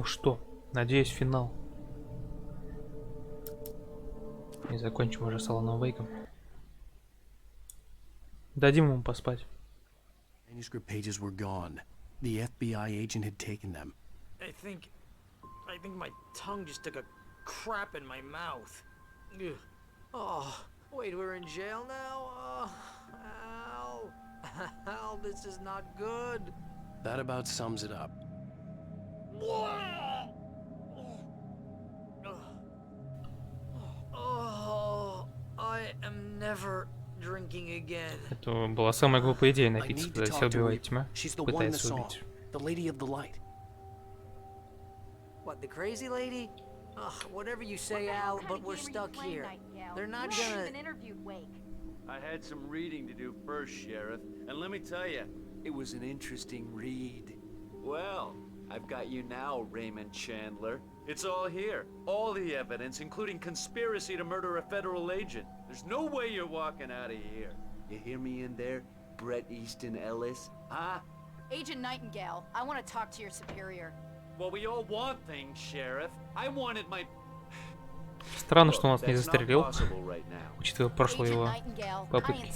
Ну что, надеюсь, финал. И закончим уже с Аланом Вейком. Дадим ему поспать. Manuscript pages were gone. The FBI agent had taken them. I think my tongue just took a crap in my mouth. Ugh. Oh, wait, we're in jail now? Oh, Al. Al, this is not good. That about sums it up. Oh, I am never drinking again. Это была самая глупая идея напиться, когда сел убивает тьма. She's the one in the Пытается song. убить. The lady of the light. What, the crazy lady? Ugh, whatever you say, Al, but we're stuck here. They're not gonna... I had some reading to do first, Sheriff, and let me tell you, it was an interesting read. Well, I've got you now, Raymond Chandler. It's all here. All the evidence, including conspiracy to murder a federal agent. There's no way you're walking out of here. You hear me in there, Bret Easton Ellis? Huh? Agent Nightingale, I want to talk to your superior. Well, we all want things, Sheriff. I wanted my... Странно, что он нас не застрелил, учитывая прошлое его попытки.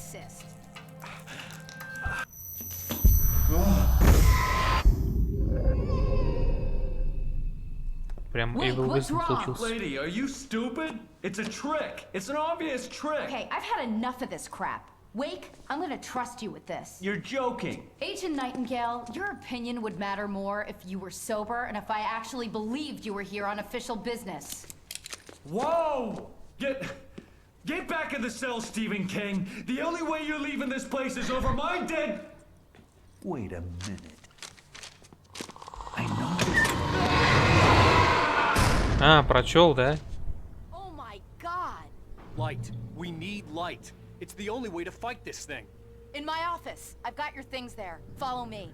Прям Evil Wizard получился. Lady, are you stupid? It's a trick. It's an obvious trick. Okay, I've had enough of this crap. Wake, I'm gonna trust you with this. You're joking. Agent Nightingale, your opinion would matter more if you were sober and if I actually believed you were here on official business. Whoa! Get back in the cell, Stephen King. The only way you're leaving this place is over my dead... Wait a minute. I know. А, прочел, да? Oh my god! Light. We need light. It's the only way to fight this thing. In my office. I've got your things there. Follow me.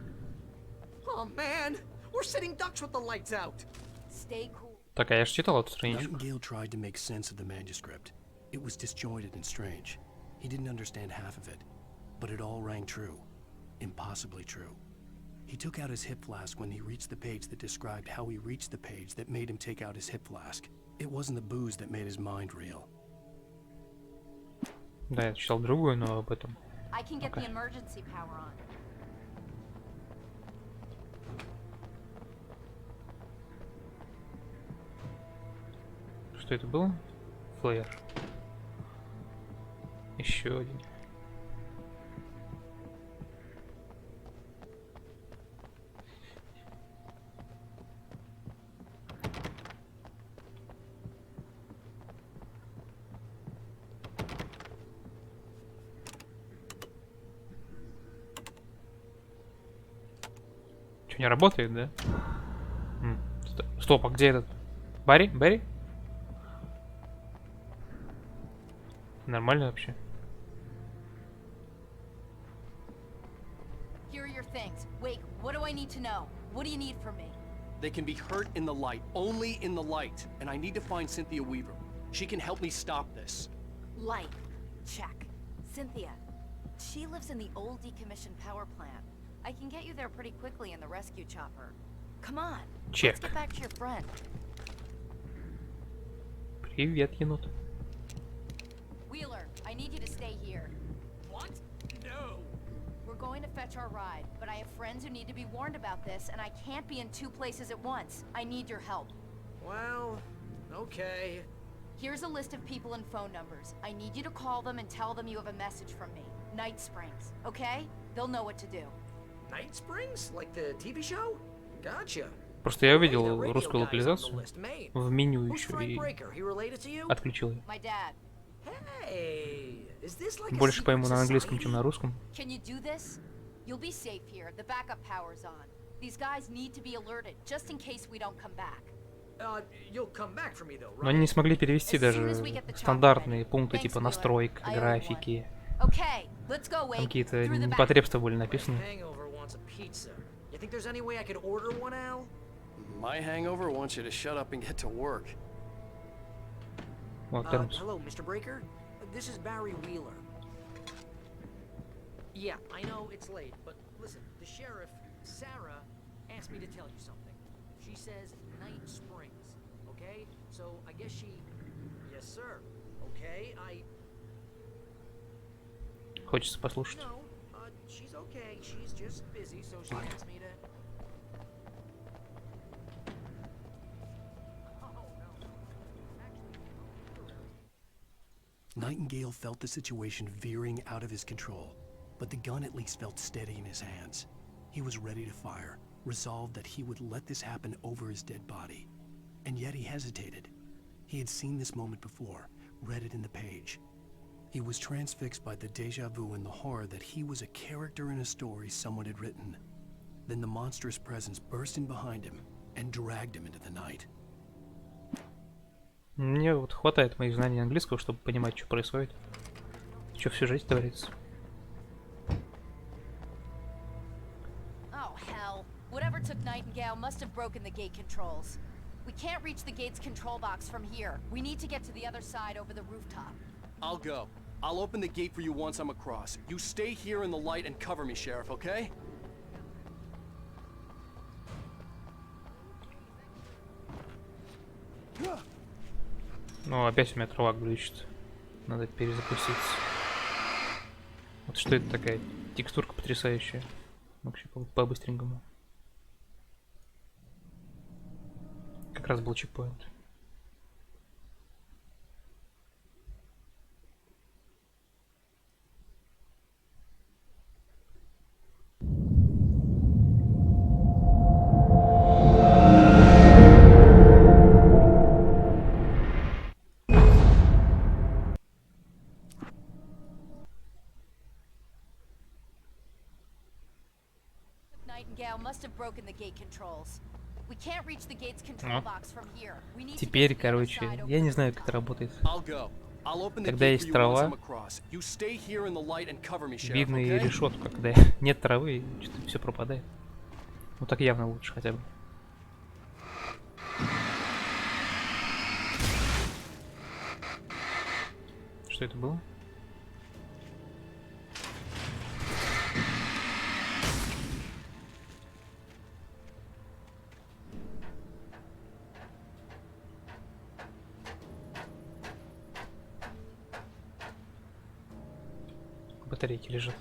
Oh, man. We're sitting ducks with the lights out. Stay cool. Так, а я же читал эту страничку. Nightingale tried to make sense of the manuscript. It was disjointed and strange. He didn't understand half of it, but it all rang true. Impossibly true. He took out his hip flask when he reached the page that described how he reached the page that made him take out his hip flask. It wasn't the booze that made his mind real. Да, я читал другую, но об этом. I can get the emergency power on. Что это было? Флеер. Еще один. Что, не работает, да? Стоп, а где этот? Барри? Барри? Нормально вообще. Here are your things. Wake, what do I need to know? What do you need from me? They can be hurt in the light, only in the light. And I need to find Cynthia Weaver. She can help me stop this. Light. Check. Cynthia. She lives in the old decommissioned power plant. I can get you there pretty quickly in the rescue chopper. Come on. Check. Let's get back to your friend. Привет, енот. Wheeler, I need you to stay here. What? No. We're going to fetch our ride, but I have friends who need to be warned about this, and I can't be in two places at once. I need your help. Well, okay. Here's a list of people and phone numbers. I need you to call them and tell them you have a message from me. Night Springs, okay? They'll know what to do. Night Springs? Like the TV show? Gotcha. Просто я увидел русскую локализацию в меню еще и отключил ее. My dad. Hey, is this like Больше пойму на английском, чем на русском. Can you do this? You'll be safe here. The backup power's on. These guys need to be alerted, just in case we don't come back. You'll come back for me though, right? Но они не смогли перевести даже стандартные пункты типа настроек, графики. Okay, let's go, Wake. Какие-то непотребства были написаны. You think there's any way I could order one, Al? My hangover wants you to shut up and get to work. Вот, термос. Hello, Mr. Breaker. This is Barry Wheeler. Yeah, I know it's late, but listen, the sheriff, Sarah, asked me to tell you something. She says Night Springs. Okay? So I guess she. Yes, sir. Okay, Хочется послушать. No, she's okay. She's just busy, so she wants me to. Nightingale felt the situation veering out of his control, but the gun at least felt steady in his hands. He was ready to fire, resolved that he would let this happen over his dead body. And yet he hesitated. He had seen this moment before, read it in the page. He was transfixed by the deja vu and the horror that he was a character in a story someone had written. Then the monstrous presence burst in behind him and dragged him into the night. Мне вот хватает моих знаний английского, чтобы понимать, что происходит. Что всю жизнь творится. Oh, hell. Whatever took Nightingale must have broken the gate controls. We can't reach the gate's control box from here. We need to get to the other side over the rooftop. I'll go. I'll open the gate for you once I'm across. You stay here in the light and cover me, Sheriff, okay? Ну, опять у меня трава глючит. Надо перезапуститься. Вот что это такая текстурка потрясающая. Вообще по-быстренькому. Как раз был чекпоинт. Nightingale must have broken the gate controls. We can't reach the gate's control box from here. We need to Теперь, get to the other короче, side over я the не знаю, как rooftop. это работает. Когда есть трава, видно и решетку. Когда нет травы, что-то все пропадает. Ну так явно лучше хотя бы. Что это было? Батарейки лежат.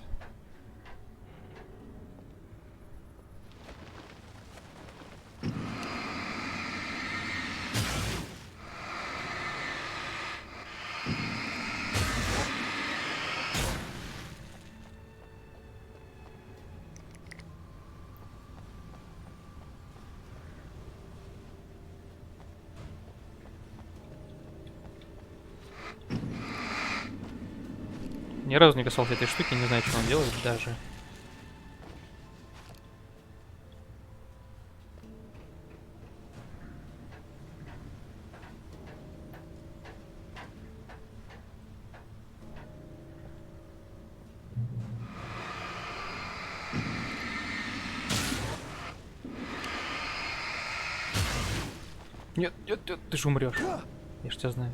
Ни разу не касался этой штуки, не знаю, что он делает даже. Нет, нет, нет, ты же умрешь. Я ж тебя знаю.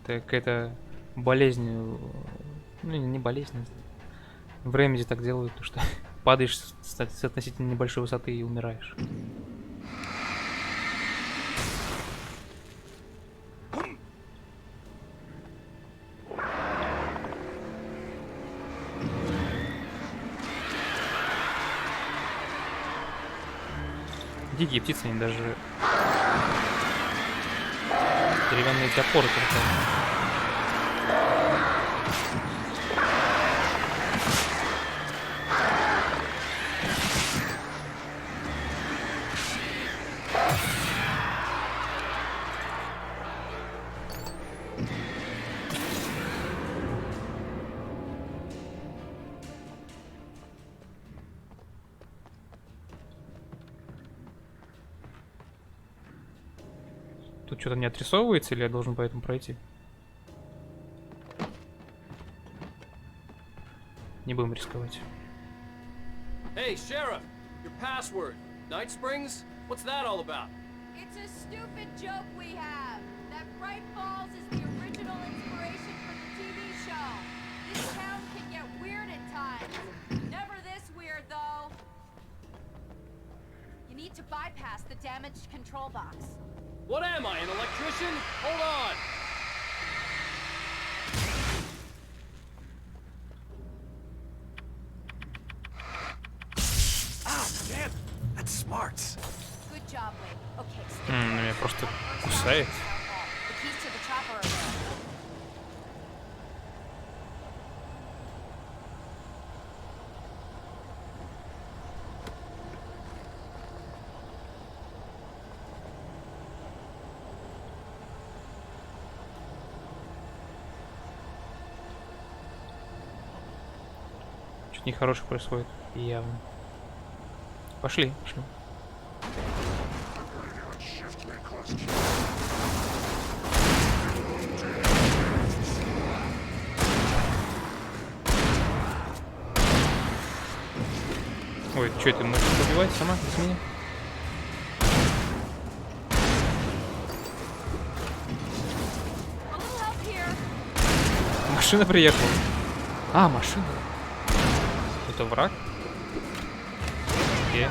Какая-то болезнь. Ну, не болезнь. В Ремеди так делают, то что падаешь с относительно небольшой высоты и умираешь. Дикие птицы, они даже деревянные топоры только. Тут что-то не отрисовывается, или я должен по этому пройти? Не будем рисковать. Hey, Sheriff! Your password. Night Springs? What's that all about? It's a stupid joke we have. That Bright Falls is the original inspiration for the TV show. This town can get weird at times. Never this weird, though. damaged control box. What am I, an electrician? Hold on! Ah, damn! That's smart. Good job, Wade. Okay, stick Ну, меня просто кусает. The keys to the chopper are there. Что-то нехорошее происходит. Явно. Пошли, пошли. Ой, что это, можешь побивать сама без меня? A little help here. Машина приехала. А, машина. Это враг? Окей.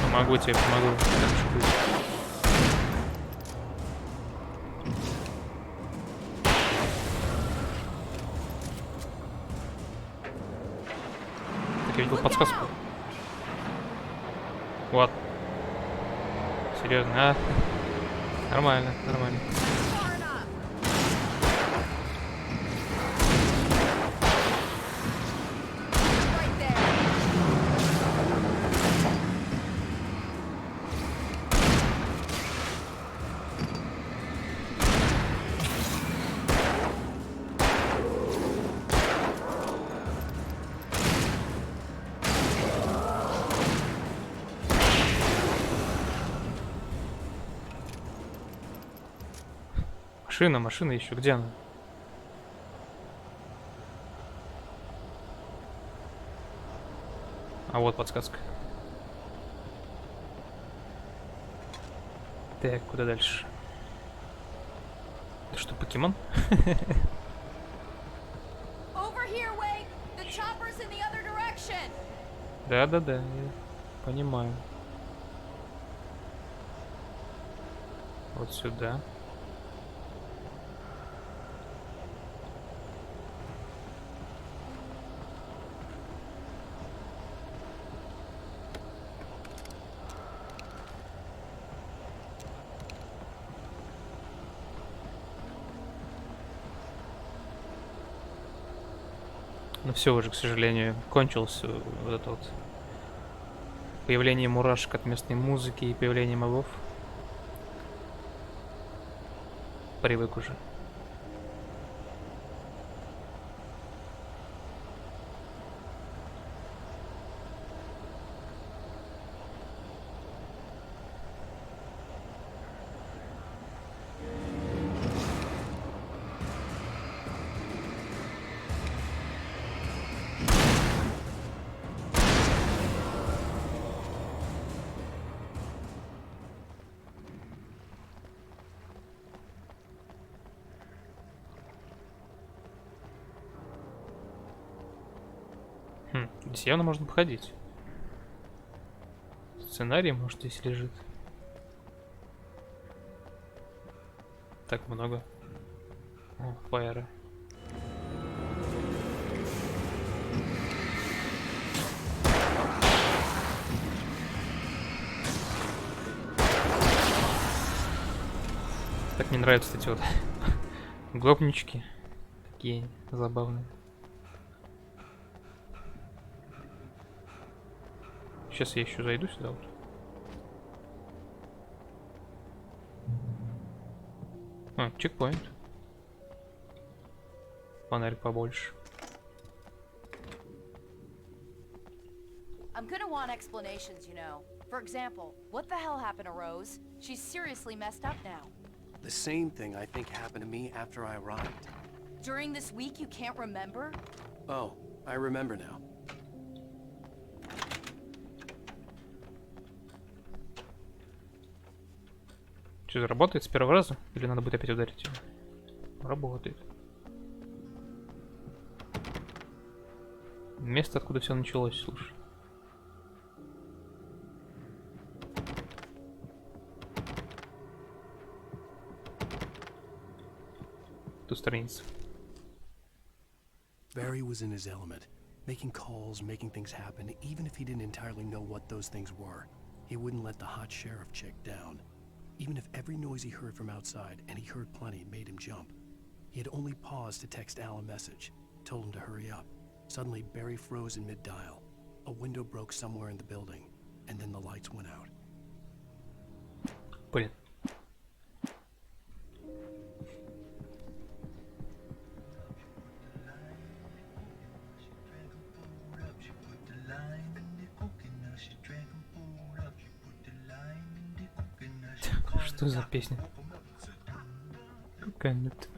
Помогу тебе, помогу. Так уж и быть. Так, я видел подсказку. Вот. Серьезно, а? Нормально, нормально. Far enough. Right there. Машина, машина еще. Где она? А вот подсказка. Так, куда дальше? Это что, покемон? Over here, Wade. The chopper's in the other direction. Да-да-да, я понимаю. Вот сюда. Но все уже, к сожалению, кончился вот это вот появление мурашек от местной музыки и появление мобов. Привык уже. Здесь явно можно походить. Сценарий, может, здесь лежит. Так много. О, фаеры. Так мне нравятся эти вот гопнички. Такие забавные. Сейчас я еще зайду сюда вот. А, чекпоинт. Фонарь побольше. I'm gonna want explanations, you know. For example, what the hell happened to Rose? She's seriously messed up now. The same thing I think happened to me after I arrived. During this week, you can't remember? Oh, I remember now. Все это работает с первого раза? Или надо будет опять ударить его? Работает. Место, откуда все началось, слушай. Тут страница. Barry was in his element, making calls, making things happen, even if he didn't entirely know what those things were. He wouldn't let the hot sheriff chick down. Even if every noise he heard from outside, and he heard plenty, made him jump. He had only paused to text Al a message, told him to hurry up. Suddenly, Barry froze in mid-dial. A window broke somewhere in the building, and then the lights went out. Блин. Что за песня? Комет.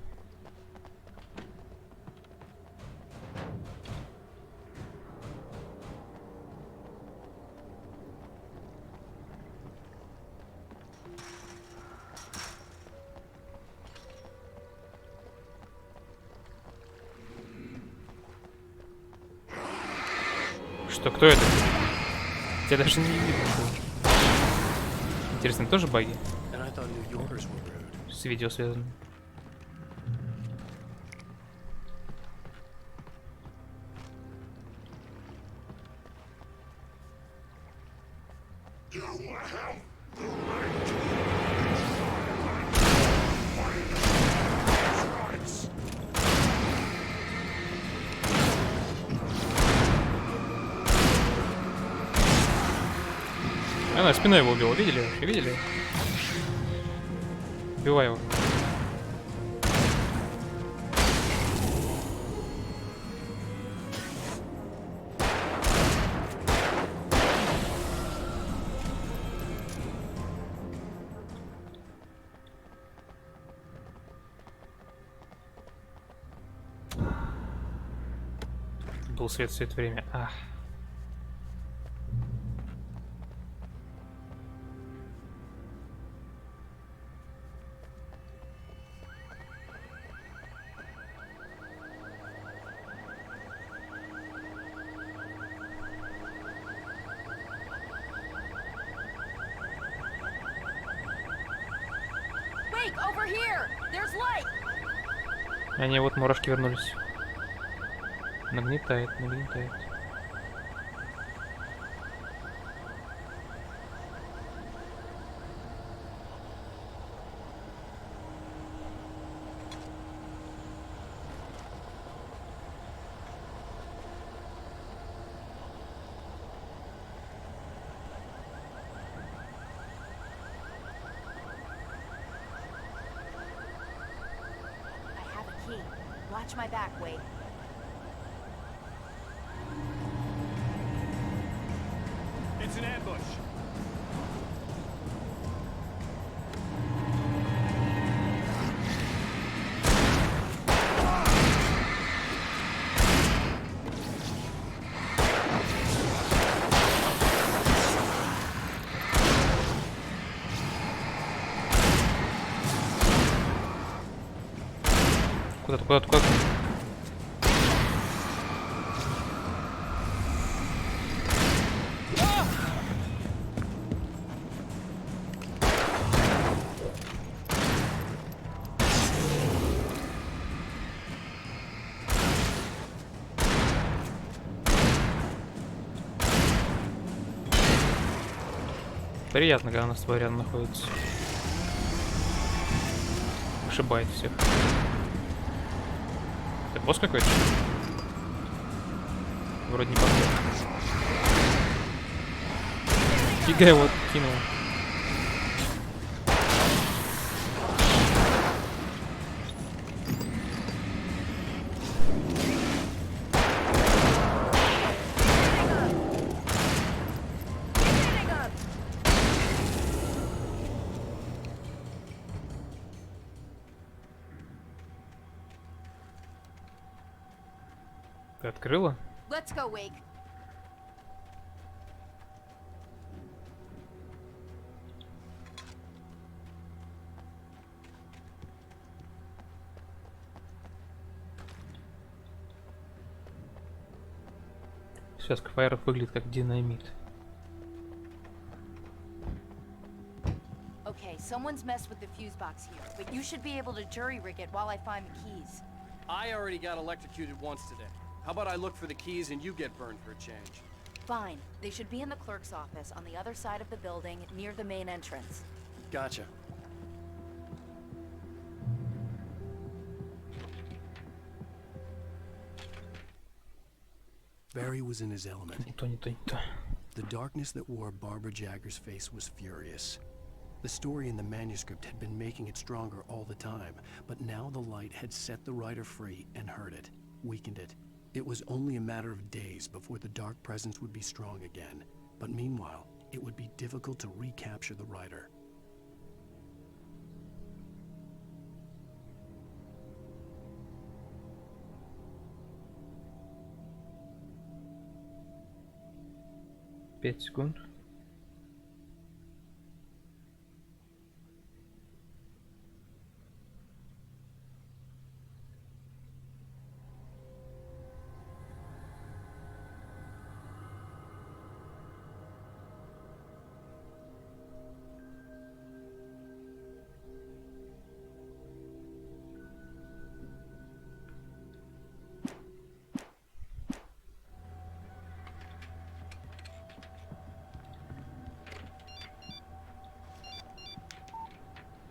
Что, кто это? Тебя даже не видно было. Интересно, тоже баги? And I thought New Yorkers were rude. С видео связано. Она спиной его убила, видели вообще, видели? Убивай его. Был свет все это время. Ах. Wait, over here! There's light! Они вот мурашки вернулись. Нагнетает, нагнетает. I have a key. Watch my back, Wade. It's an ambush. Куда-то, куда-то, куда-то. Приятно, когда она с тобой рядом находится. Ошибает всех. Это босс какой-то? Вроде не похож. Фига его кинул. Ты открыла? Let's go, Wake. Связка фаеров выглядит как динамит. Okay, someone's messed with the fuse box here, but you should be able to jury rig it while I find the keys. I already got electrocuted once today. How about I look for the keys and you get burned for a change? Fine. They should be in the clerk's office on the other side of the building, near the main entrance. Gotcha. Barry was in his element. Не то, не то, не то. The darkness that wore Barbara Jagger's face was furious. The story in the manuscript had been making it stronger all the time, but now the light had set the writer free and hurt it, weakened it. It was only a matter of days before the dark presence would be strong again, but meanwhile, it would be difficult to recapture the writer. Пять секунд.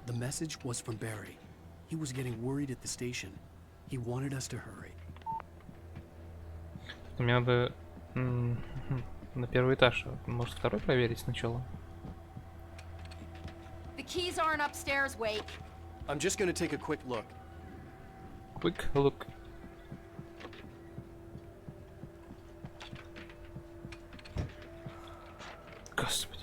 The message was from Barry. He was getting worried at the station. He wanted us to hurry. Мне надо на первый этаж. Может, второй проверить сначала? The keys aren't upstairs, Wake. I'm just gonna take a quick look. Quick look. Господи.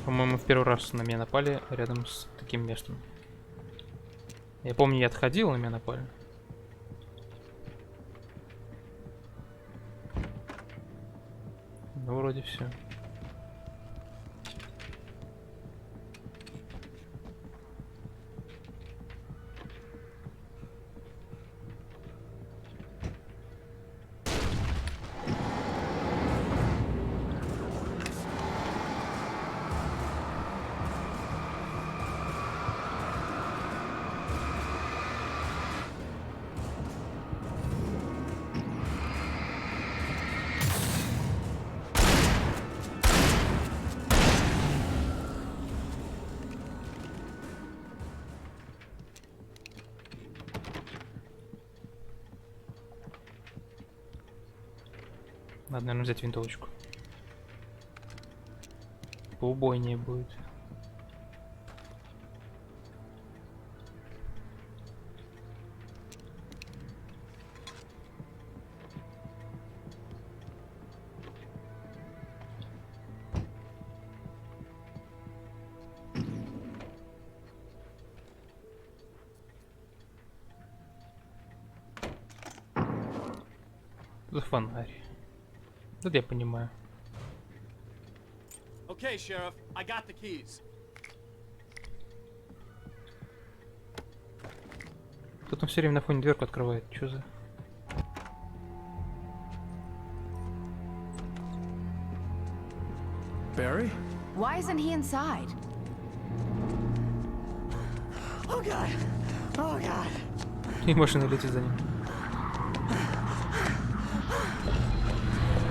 По-моему, в первый раз на меня напали рядом с таким местом. Я помню, я отходил, на меня напали. Ну, вроде все. Надо, наверное, взять винтовочку. Поубойнее будет. За фонарь. Тут я понимаю. Okay, Sheriff, I got the keys. Тут он все время на фоне дверку открывает. Чё за... Barry? Why isn't he inside? Oh god! Oh god! И машина летит за ним.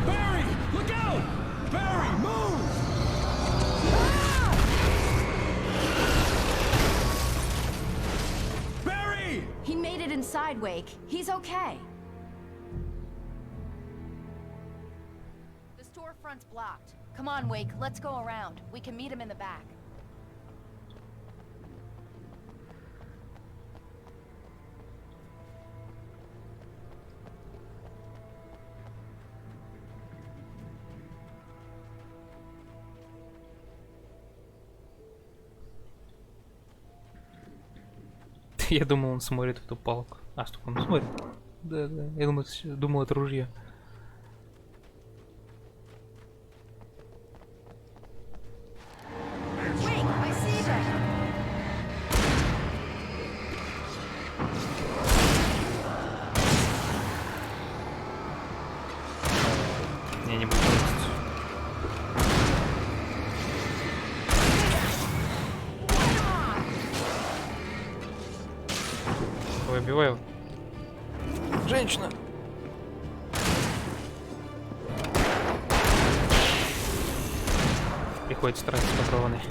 Barry, look out! Barry, move! Barry! He made it inside, Wake. He's okay. The storefront's blocked. Come on, Wake. Let's go around. We can meet him in the back. Я думал, он смотрит в эту палку. А, стоп, он смотрит. Да, да. Я думал, это ружье. убивай его. Женщина! Приходится тратить патроны.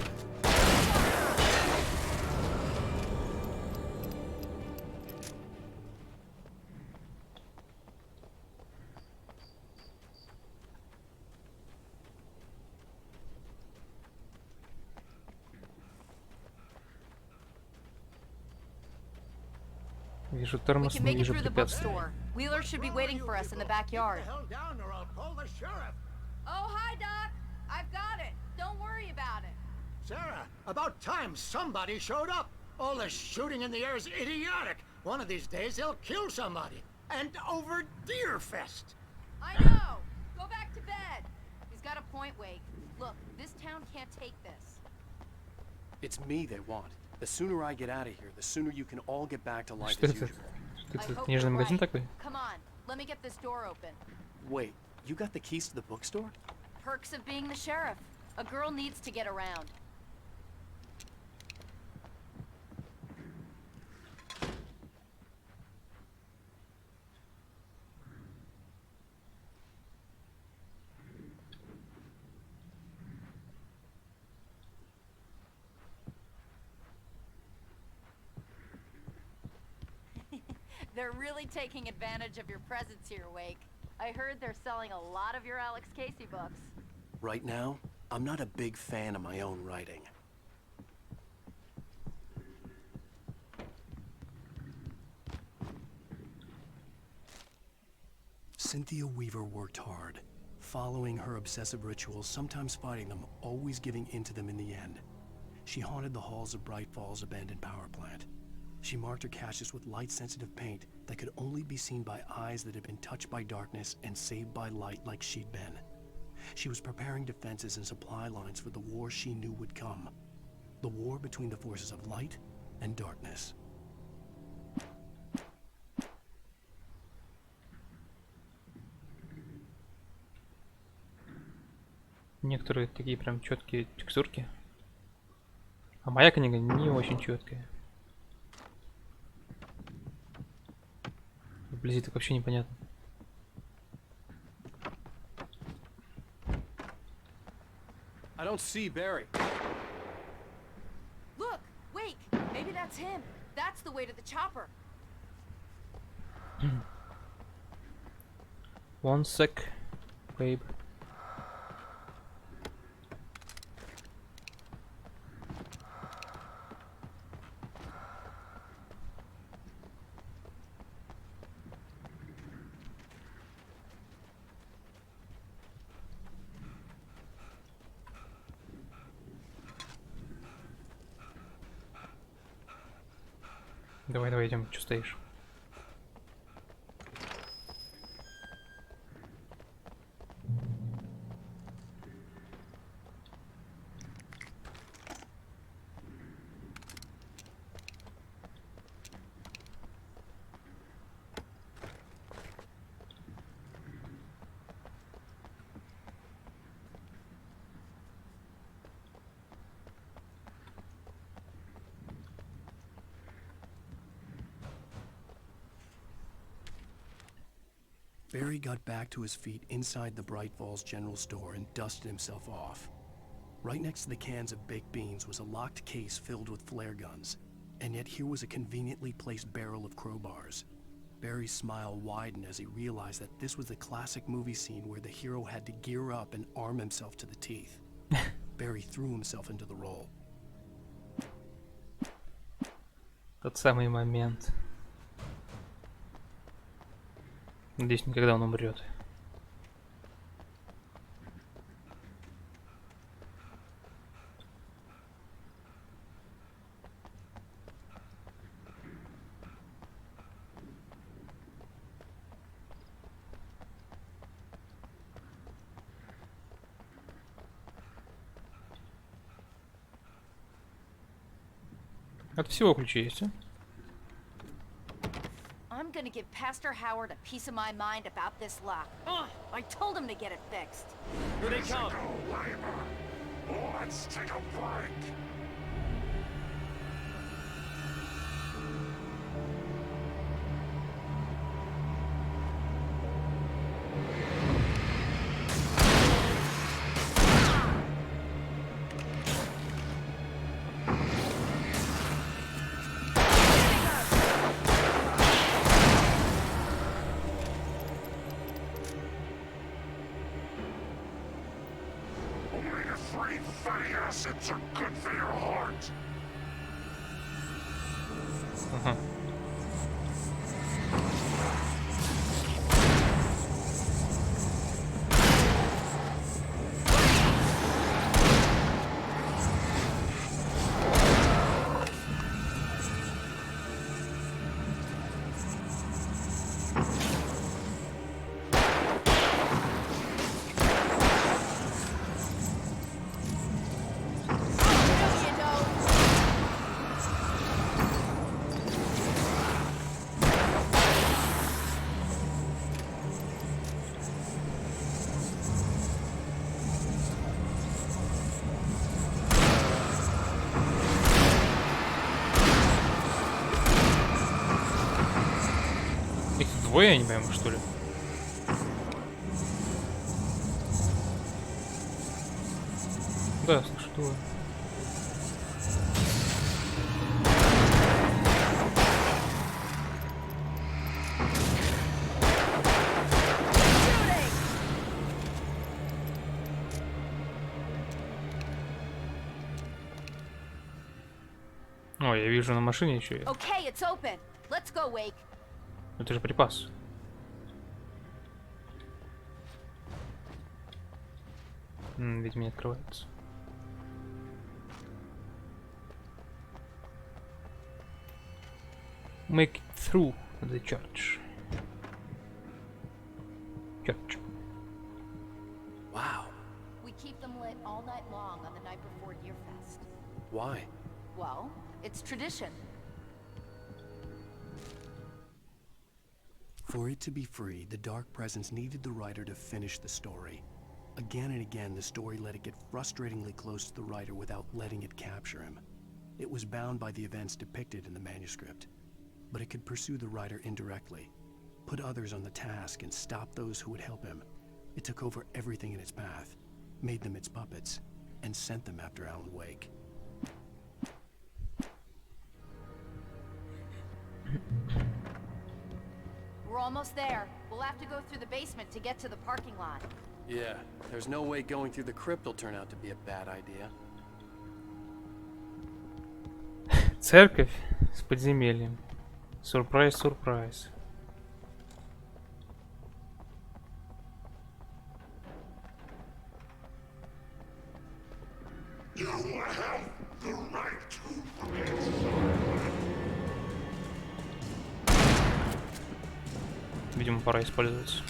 Вижу We тормоз, can не make it вижу through the препятствий. bookstore. Wheeler should be waiting for us in the backyard. Hell down or I'll call the sheriff. Oh, hi, Doc. I've got it. Don't worry about it. Sarah, about time somebody showed up. All this shooting in the air is idiotic. One of these days they'll kill somebody. And over Deerfest. I know. Go back to bed. He's got a point, Wake. Look, this town can't take this. It's me they want. The sooner I get out of here, the sooner you can all get back to life Что as это? usual. Что I это? hope Книжный you're магазин right. такой? Come on, let me get this door open. Wait, you got the keys to the bookstore? Perks of being the sheriff. A girl needs to get around. They're really taking advantage of your presence here, Wake. I heard they're selling a lot of your Alex Casey books. Right now, I'm not a big fan of my own writing. Cynthia Weaver worked hard, following her obsessive rituals, sometimes fighting them, always giving in to them in the end. She haunted the halls of Bright Falls' abandoned power plant. She marked her caches with light-sensitive paint that could only be seen by eyes that had been touched by darkness and saved by light like she'd been. She was preparing defenses and supply lines for the war she knew would come. The war between the forces of light and darkness. Некоторые такие прям четкие текстурки. А моя книга не очень четкая. Вблизи так вообще непонятно. I don't see Barry. Look, Wake, maybe that's him. That's the way to the chopper. One sec, babe. Давай, давай, идем. Че стоишь? Barry got back to his feet inside the Bright Falls General Store and dusted himself off. Right next to the cans of baked beans was a locked case filled with flare guns, and yet here was a conveniently placed barrel of crowbars. Barry's smile widened as he realized that this was the classic movie scene where the hero had to gear up and arm himself to the teeth. Barry threw himself into the role. Тот самый момент. Надеюсь, никогда он умрет. От всего ключи есть, а? I'm gonna give Pastor Howard a piece of my mind about this lock. Ugh, I told him to get it fixed. Here they come. Let's take a break. free fatty acids are good for your heart. Ага. Их двое, я не пойму, что ли? Да, слышу, двое. О, я вижу на машине еще. Okay, it's open. Let's go, Wake. Это же припас. Видимо, не открывается. Make it through the church. Church. Wow. We keep them lit all night long on the night before Deerfest. Why? Well, it's tradition. For it to be free, the Dark Presence needed the writer to finish the story. Again and again, the story let it get frustratingly close to the writer without letting it capture him. It was bound by the events depicted in the manuscript, but it could pursue the writer indirectly, put others on the task, and stop those who would help him. It took over everything in its path, made them its puppets, and sent them after Alan Wake. We're almost there. We'll have to go through the basement to get to the parking lot. Yeah, there's no way going through the crypt will turn out to be a bad idea. Церковь с подземельем. Сюрприз, сюрприз. You have the right. Видимо, пора использоваться.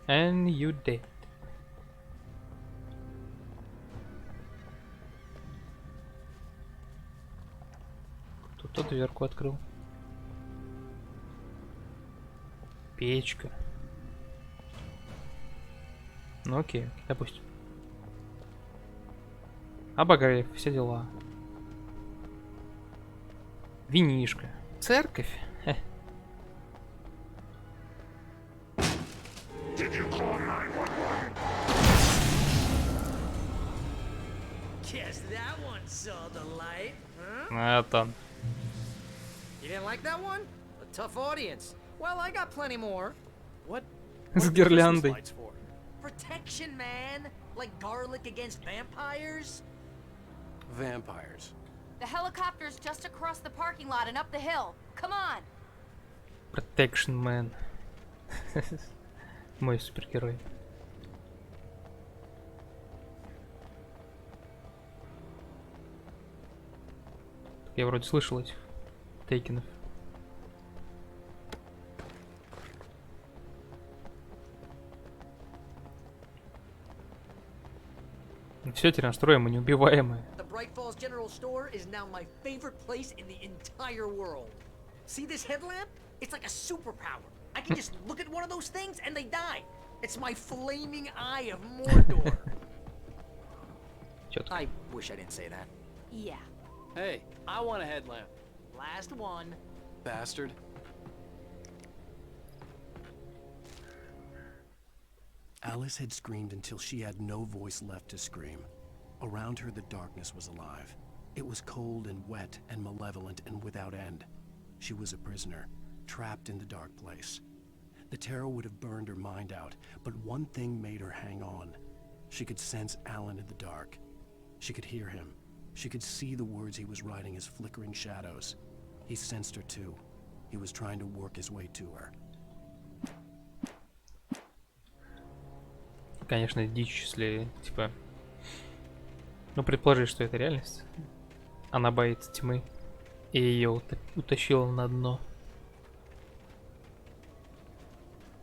And you dead. Кто-то дверку открыл. Печка. Ну окей, допустим. Обогрев, все дела. Винишко. Церковь. Хе. Did you call 911? Guess that one saw the light, huh? Это. You didn't like that one? A tough audience. Well, I got plenty more. What? С What are the Christmas гирляндой. lights for? Protection, man. Like garlic against vampires. Vampires. The helicopter's just across the parking lot and up the hill. Come on. Protection Man. Мой супергерой. Я вроде слышал этих тейкенов. Все теперь настроим, мы неубиваемые. The Bright Falls General Store is now my favorite place in the entire world. See this headlamp? It's like a superpower. I can just look at one of those things and they die. It's my flaming eye of Mordor. Чётко. I wish I didn't say that. Yeah. Hey, I want a headlamp. Last one. Bastard. Alice had screamed until she had no voice left to scream. Around her, the darkness was alive. It was cold and wet and malevolent and without end. She was a prisoner, trapped in the dark place. The terror would have burned her mind out, but one thing made her hang on. She could sense Alan in the dark. She could hear him. She could see the words he was writing as flickering shadows. He sensed her too. He was trying to work his way to her. Конечно, дичь, если, типа... Ну, предположи, что это реальность. Она боится тьмы. И ее утащила на дно.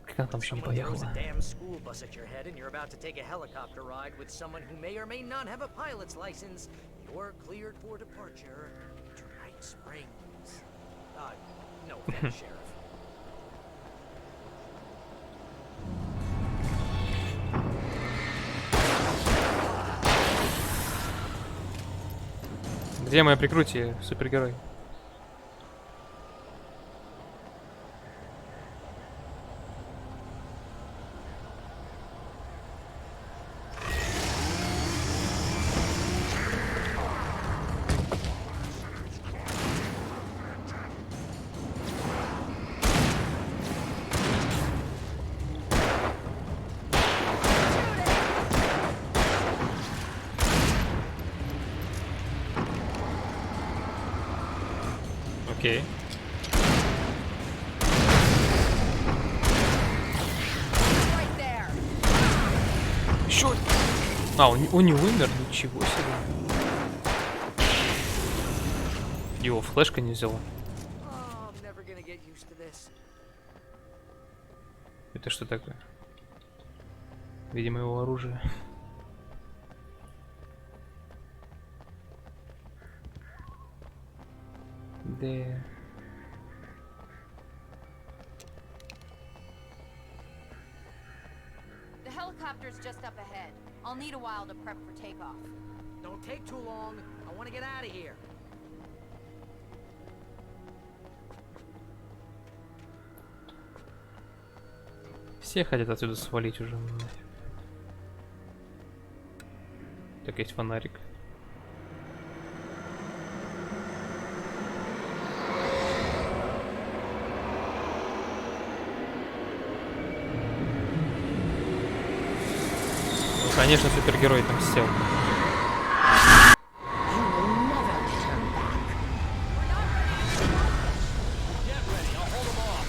Как она там еще не Someone throws поехала? a damn school bus at your head and you're about to take a helicopter ride with someone who may or may not have a pilot's license. You're cleared for departure to Night Springs. No offense, Sheriff. Где мое прикрытие, супергерой? Окей. Right there. Еще. А, он не умер, ничего себе. Его флешка не взяла. Oh, I'm never gonna get used to this. Это что такое? Видимо, его оружие. Да. The helicopter's just up ahead. I'll need a while to prep for takeoff. Don't take too long. I want to get out of here. Все хотят отсюда свалить уже. Так, есть фонарик. Ну, конечно, супергерой там сел. Get ready, I'll hold them off.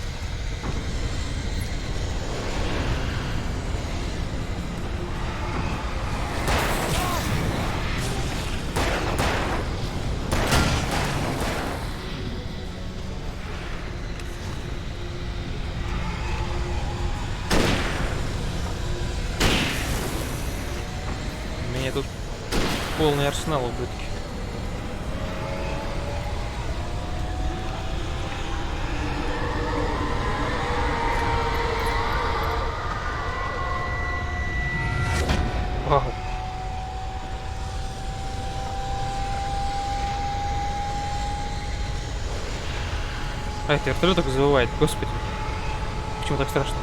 У меня тут полный арсенал убытки. Вау. А, это вертолет так завывает, господи. Почему так страшно?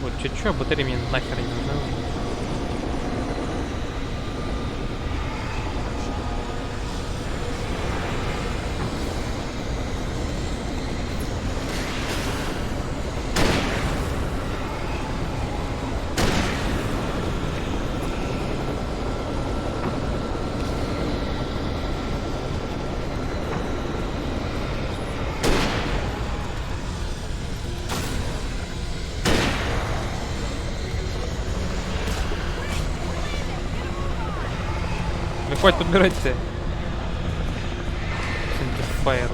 Вот чё, батареи мне нахер не нужны уже. Ну хватит подбирать-то. Центрфайр.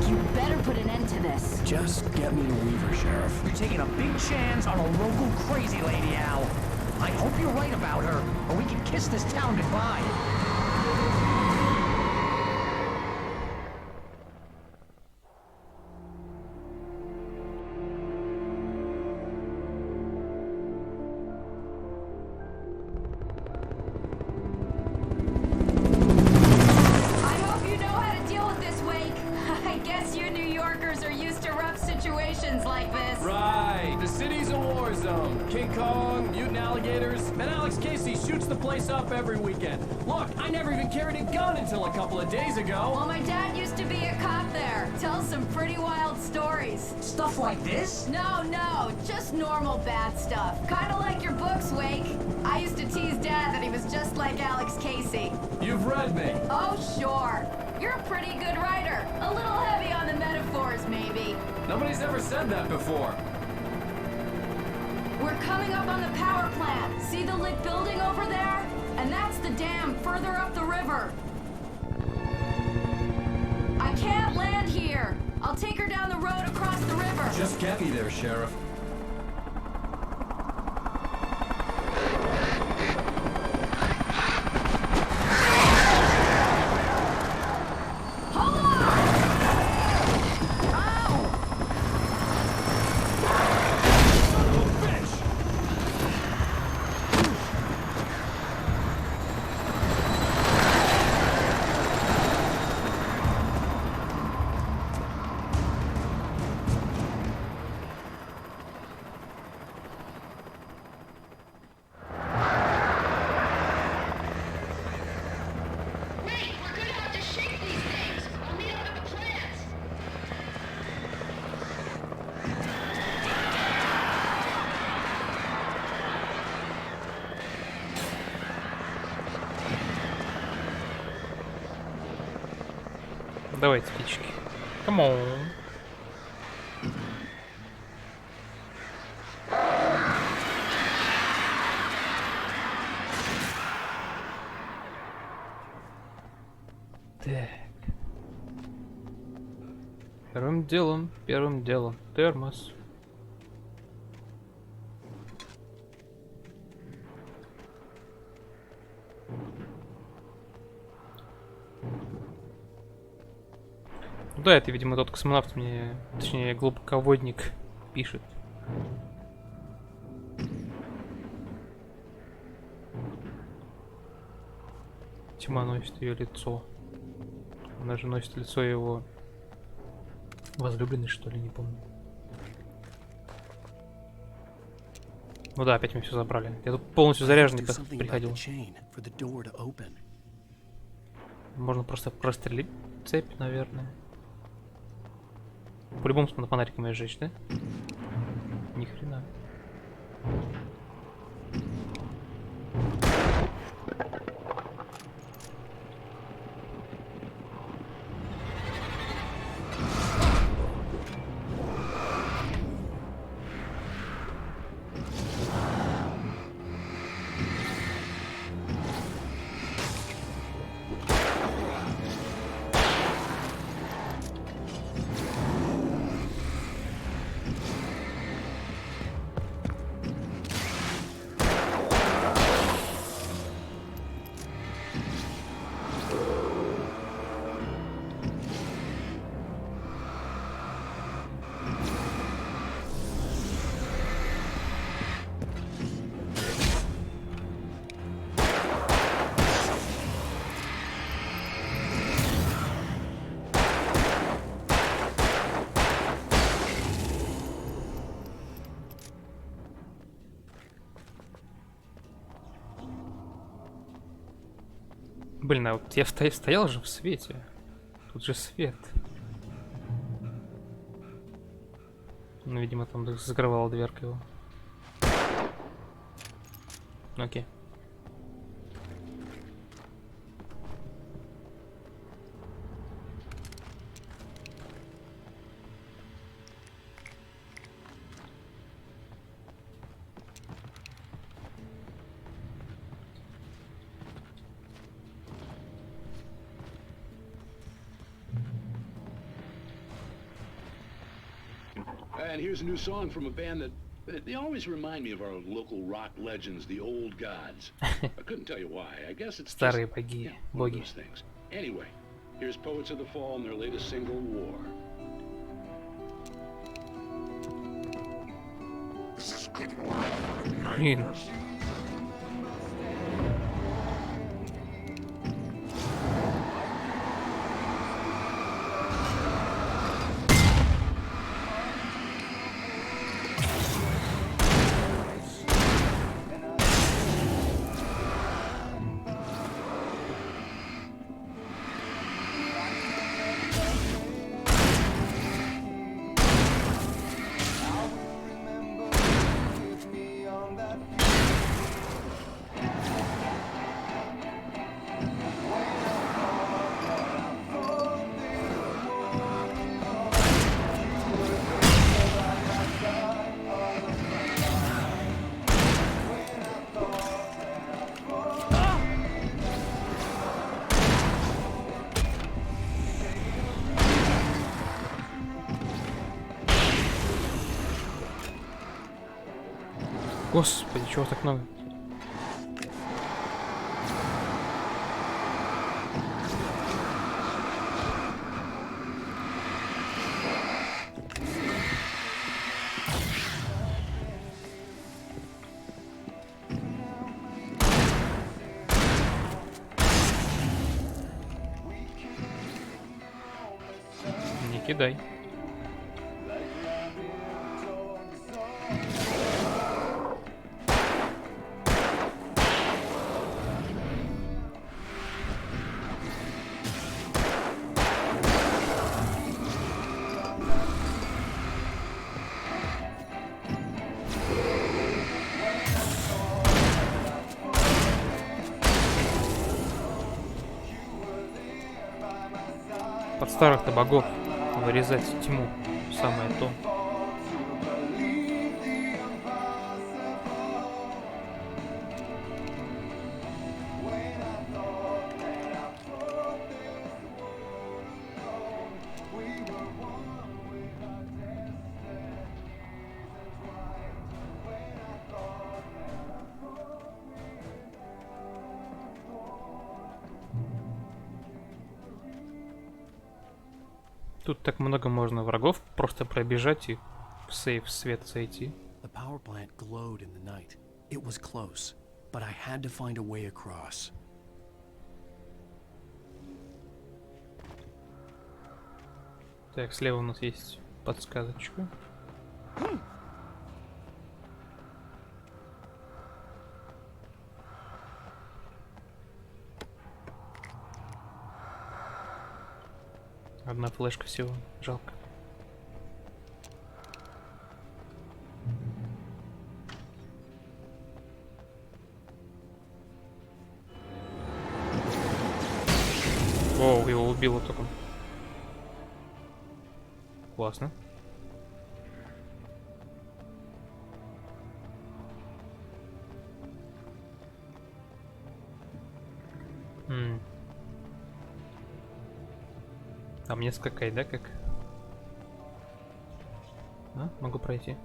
You better put an end to this. Just get me a Weaver, Sheriff. You're taking a big chance on a local crazy lady, Al. I hope you're right about her, or we can kiss this town goodbye. I hope you know how to deal with this, Wake. I guess you New Yorkers are used to rough situations like this. Right. The city's a war zone. King Kong, mutant alligators, and Alex Casey shoots the place up every weekend. Look, I never even carried a gun until a couple of days ago. Well, my dad used to be a cop there. Tells some pretty wild stories. Stuff like this? No, just normal bad stuff. Kinda like your books, Wake. I used to tease Dad that he was just like Alex Casey. You've read me. Oh, sure. You're a pretty good writer. A little heavy on the metaphors, maybe. Nobody's ever said that before. We're coming up on the power plant. See the lit building over there? And that's the dam further up the river. I can't land here. I'll take her down the road across the river. Just get me there, Sheriff. Hold on! Wait, we're gonna have to shake these things. I'll meet up at the plants. Давайте, птички. Come on. Так. Первым делом, термос. Да, это, видимо, тот космонавт мне, точнее, глубоководник пишет. Тьма носит ее лицо. Она же носит лицо его возлюбленной, что ли, не помню. Ну да, опять мы все забрали. Я тут полностью заряженный приходил. Можно просто прострелить цепь, наверное. По-любому надо фонариком ее сжечь, да? Ни хрена. Блин, а вот я стоял же в свете. Тут же свет. Ну, видимо, там закрывала дверка его. Окей. And here's a new song from a band that they always remind me of our local rock legends, the old gods. I couldn't tell you why. I guess it's just, Старые боги. one of those things. Anyway, here's Poets of the Fall and their latest single, War. Блин. Господи, чего так много? Не кидай. Под старых-то богов вырезать тьму. Самое то. Тут так много можно врагов просто пробежать и в сейф свет зайти. The power plant glowed in the night. It was close, but I had to find a way across. Так, слева у нас есть подсказочка. Одна флешка всего, жалко. О, его убило только. Классно. А мне скакать, да, как? А, могу пройти.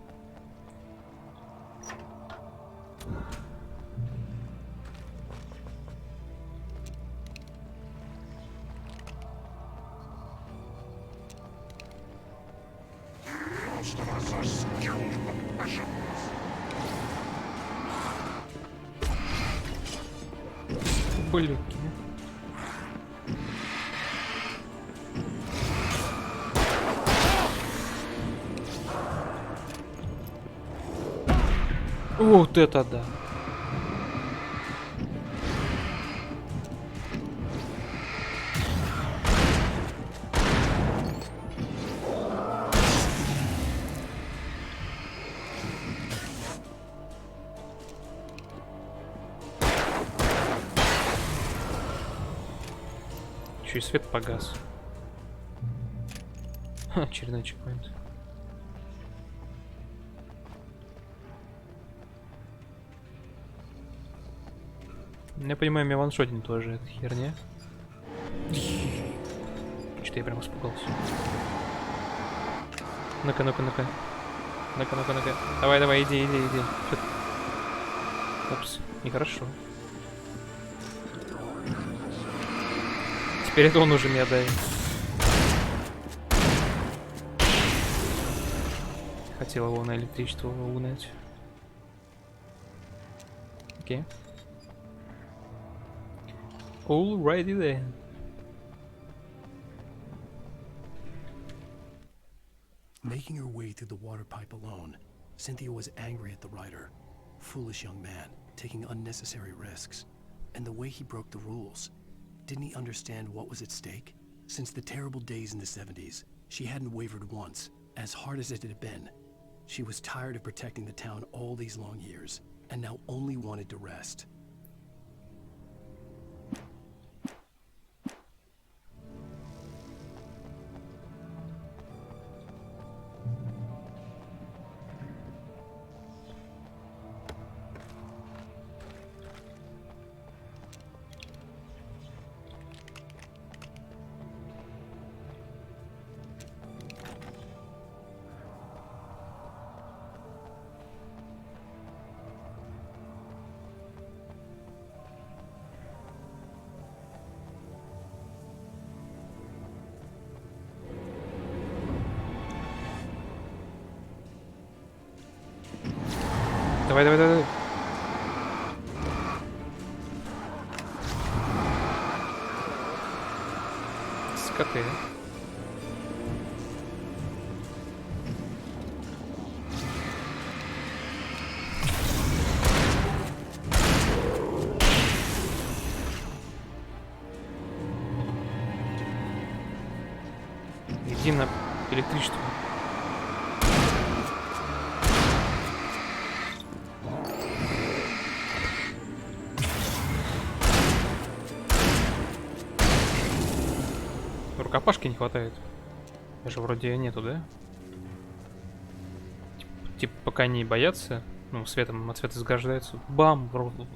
Ублюдки. Вот это да. Еще и свет погас. Ха, очередной чекпоинт. Я понимаю, меня ваншотинг тоже эта херня. Что-то я прям испугался. Ну-ка, ну-ка, ну-ка. Ну-ка, ну-ка, ну-ка. Давай, давай, иди, иди, иди. Упс, нехорошо. Теперь это он уже меня давит. Хотел его на электричество угнать. Окей. Alrighty then. Making her way through the water pipe alone, Cynthia was angry at the writer. Foolish young man, taking unnecessary risks. And the way he broke the rules. Didn't he understand what was at stake? Since the terrible days in the 70s, she hadn't wavered once, as hard as it had been. She was tired of protecting the town all these long years, and now only wanted to rest. Давай, давай, давай. Скоты. Иди на электричество. Рукопашки не хватает. Даже вроде нету, да? Типа пока не боятся, ну, светом от света сгождаются. Бам!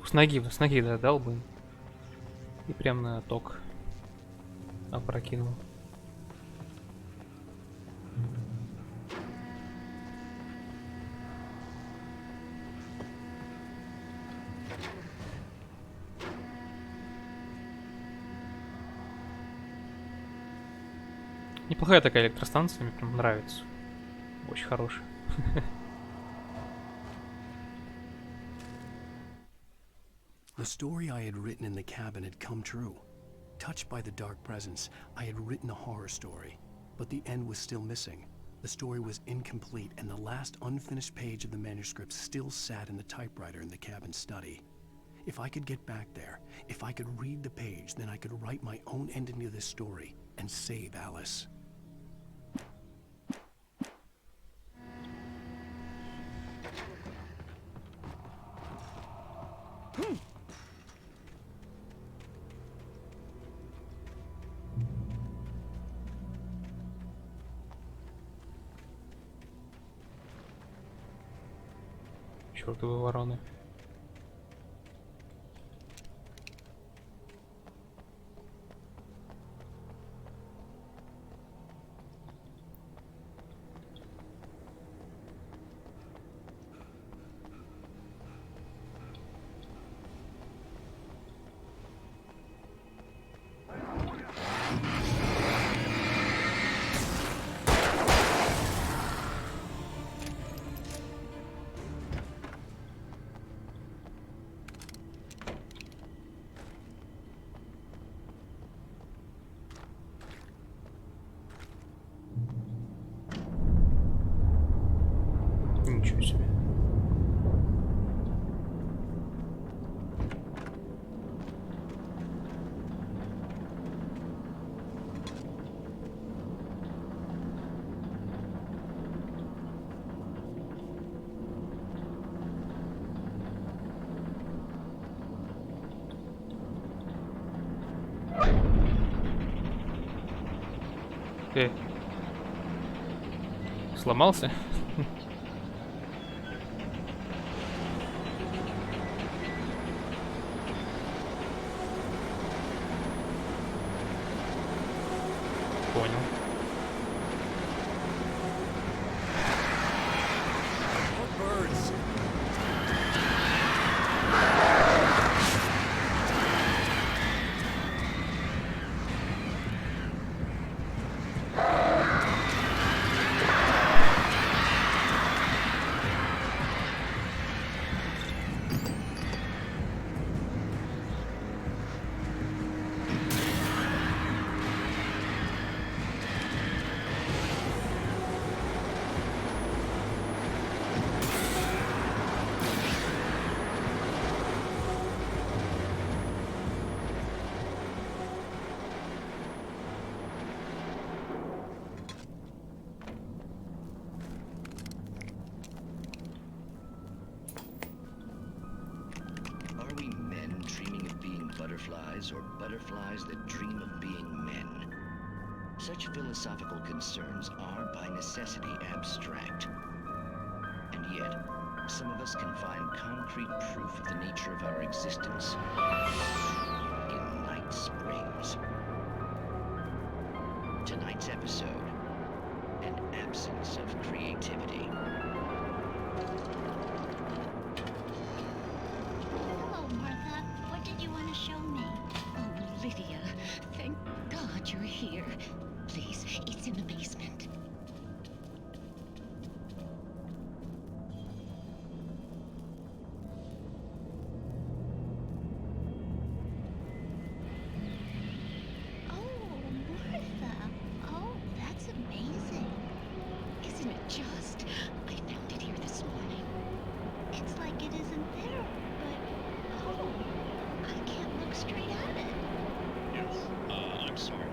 С ноги, да, дал бы. И прям на ток опрокинул. Неплохая такая электростанция, мне прям нравится. Очень хорошая. The story I had written in the cabin had come true. Touched by the dark presence, I had written a horror story. But the end was still missing. The story was incomplete, and the last unfinished page of the manuscript still sat in the typewriter in the cabin study. If I could get back there, if I could read the page, then I could write my own ending to this story and save Alice. Чёртовы вороны. Ничего себе. Сломался? Понял. Are we men dreaming of being butterflies, or butterflies that dream of being men? Such philosophical concerns are by necessity abstract. And yet, some of us can find concrete proof of the nature of our existence in Night Springs. Tonight's episode, an absence of creativity. Hello, Martha. What did you want to show me? Oh, Lydia, thank God you're here. Please, it's in the basement. Oh, Martha. Oh, that's amazing. Isn't it just? I found it here this morning. It's like it isn't there, but oh, I can't look straight at it. Yes, I'm sorry.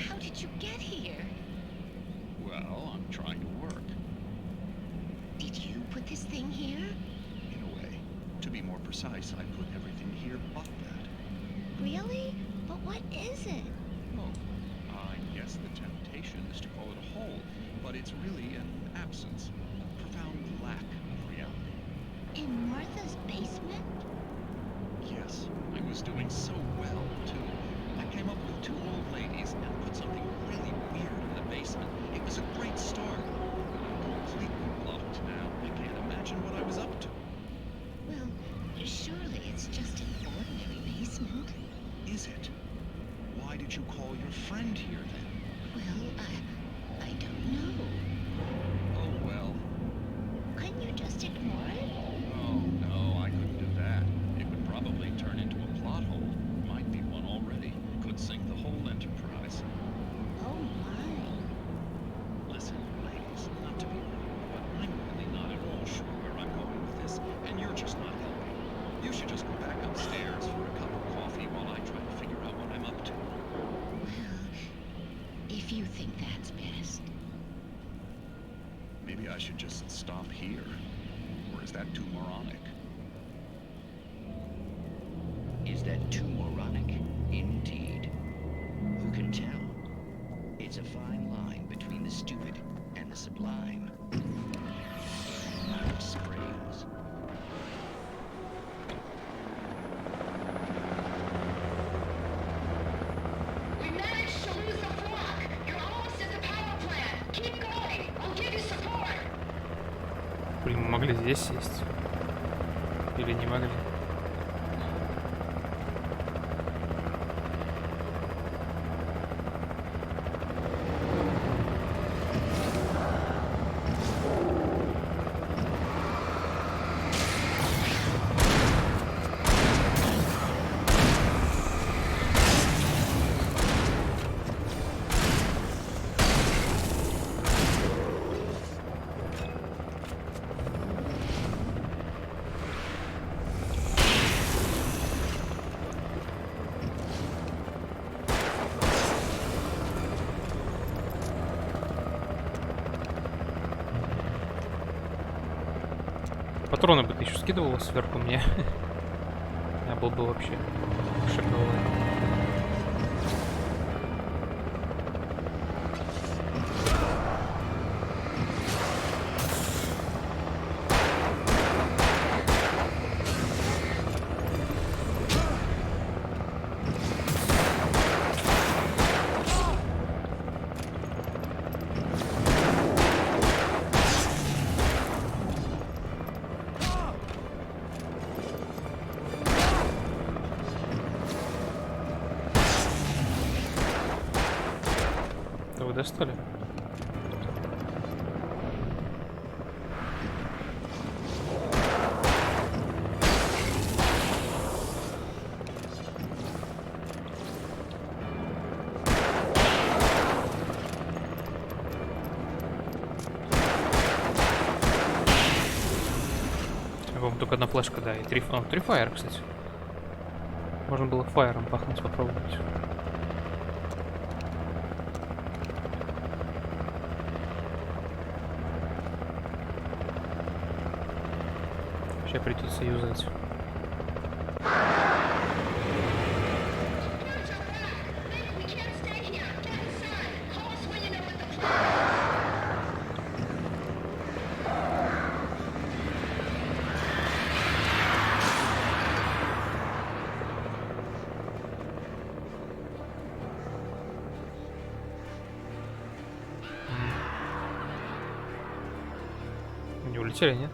How did you get here? Well, I'm trying to work. Did you put this thing here? In a way. To be more precise, I put everything here but that. Really? But what is it? Oh, I guess the temptation is to call it a hole, but it's really an absence, a profound lack of reality. In Martha's basement? Yes, I was doing so well, too. I came up with 2 old ladies and put something really weird in the basement. It was a great start. I'm completely blocked now. I can't imagine what I was up to. Well, surely it's just an ordinary basement. Is it? Why did you call your friend here, then? Well, I don't know. Oh, well. Couldn't you just ignore it? Oh, no, I couldn't do that. It would probably turn into a plot hole. Might be one already. Could sink the whole enterprise. Oh my. Listen, ladies, not to be rude, but I'm really not at all sure where I'm going with this, and you're just not helping. You should just go back upstairs for a cup of coffee while I try to figure out what I'm up to. Well, if you think that's best. Maybe I should just stop here. Or is that too moronic? Is that too moronic? Indeed. Who can tell? It's a fine line between the stupid and the sublime. Night Springs. We managed to lose the flock. You're almost at the power plant. Keep going. I'll give you support. Блин, мы могли здесь сесть. Или не могли? Патроны бы ты еще скидывала сверху мне. Я был бы вообще шоколад. Да вы достали. По-моему, только одна флешка, да, и три фаера, кстати. Можно было фаером пахнуть, попробовать. Сейчас придется юзать. Не улетели, нет?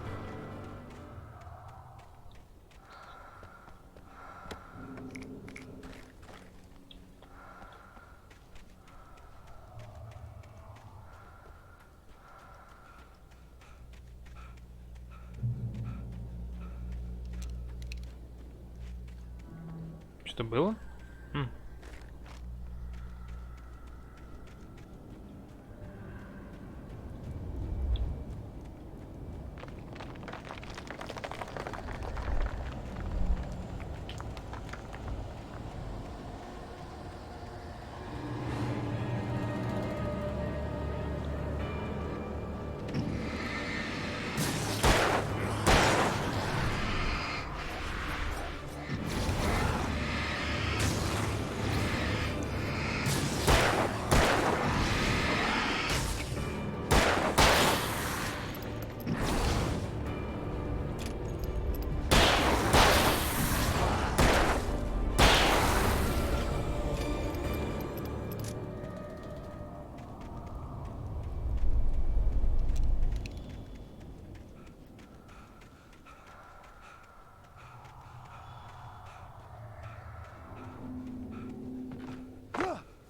Что было?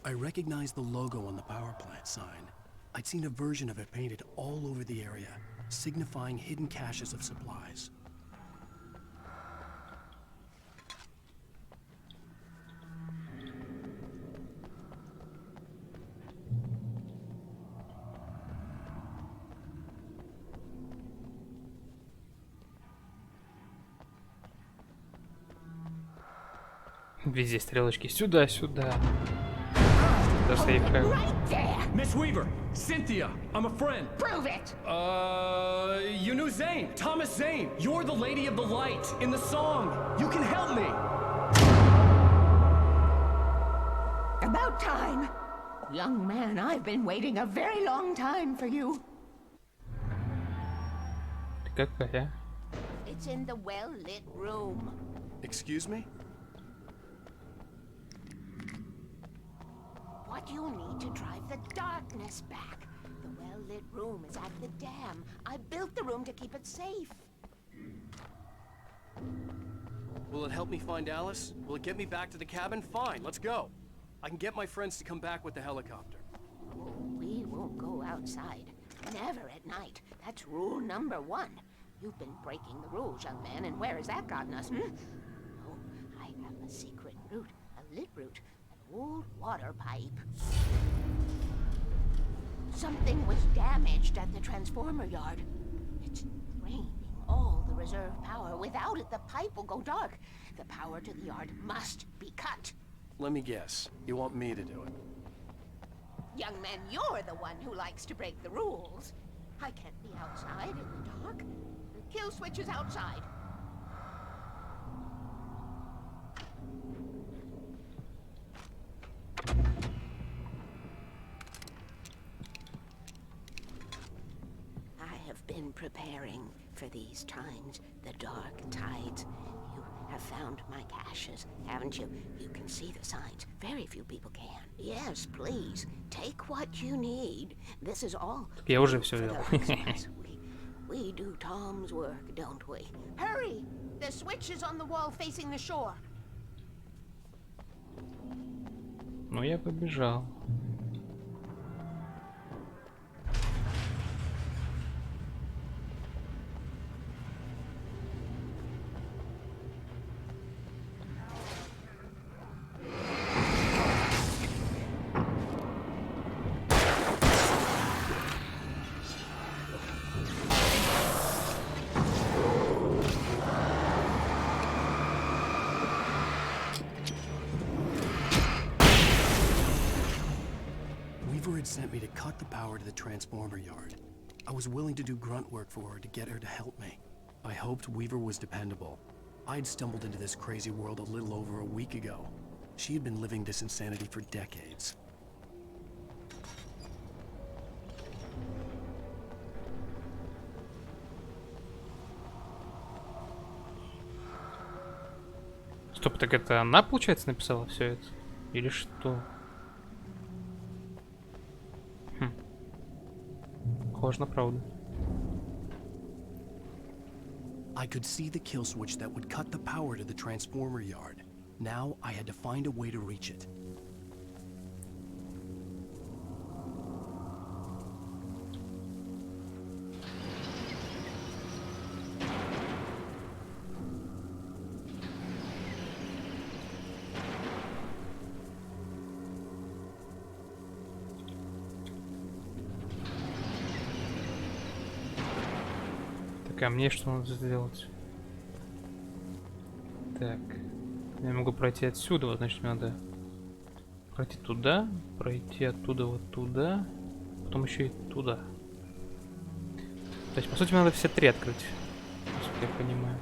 I recognized the logo on the power plant sign. I'd seen a version of it painted all over the area, signifying hidden caches of supplies. Везде стрелочки. Сюда, сюда. Right there! Miss Weaver, Cynthia, I'm a friend. Prove it! You knew Zane, Thomas Zane. You're the Lady of the Light in the song. You can help me. About time. Young man, I've been waiting a very long time for you. Ты какая? It's in the well-lit room. Excuse me? What you need to drive the darkness back. The well-lit room is at the dam. I built the room to keep it safe. Will it help me find Alice? Will it get me back to the cabin? Fine, let's go. I can get my friends to come back with the helicopter. Oh, we won't go outside. Never at night. That's rule number 1. You've been breaking the rules, young man, and where has that gotten us, No, I have a secret route, a lit route. Old water pipe. Something was damaged at the transformer yard. It's draining all the reserve power. Without it, the pipe will go dark. The power to the yard must be cut. Let me guess. You want me to do it? Young man, you're the one who likes to break the rules. I can't be outside in the dark. The kill switch is outside. I have been preparing for these times, the dark tides. You have found my caches, haven't you? You can see the signs. Very few people can. Yes, please. Take what you need. This is all. Я уже все взял. We do Tom's work, don't we? Hurry! The switch is on the wall facing the shore. Ну я побежал. Weaver had sent me to cut the power to the transformer yard. I was willing to do grunt work for her to get her to help me. I hoped Weaver was dependable. I'd stumbled into this crazy world a little over a week ago. She had been living this insanity for decades. Стоп, так это она, получается, написала все это? Или что? Хм. Похоже на правду. I could see the kill switch that would cut the power to the transformer yard. Now I had to find a way to reach it. Так, а мне что надо сделать? Так. Я могу пройти отсюда, вот, значит, мне надо пройти туда, пройти оттуда вот туда, потом еще и туда. То есть, по сути, мне надо все три открыть, насколько я понимаю.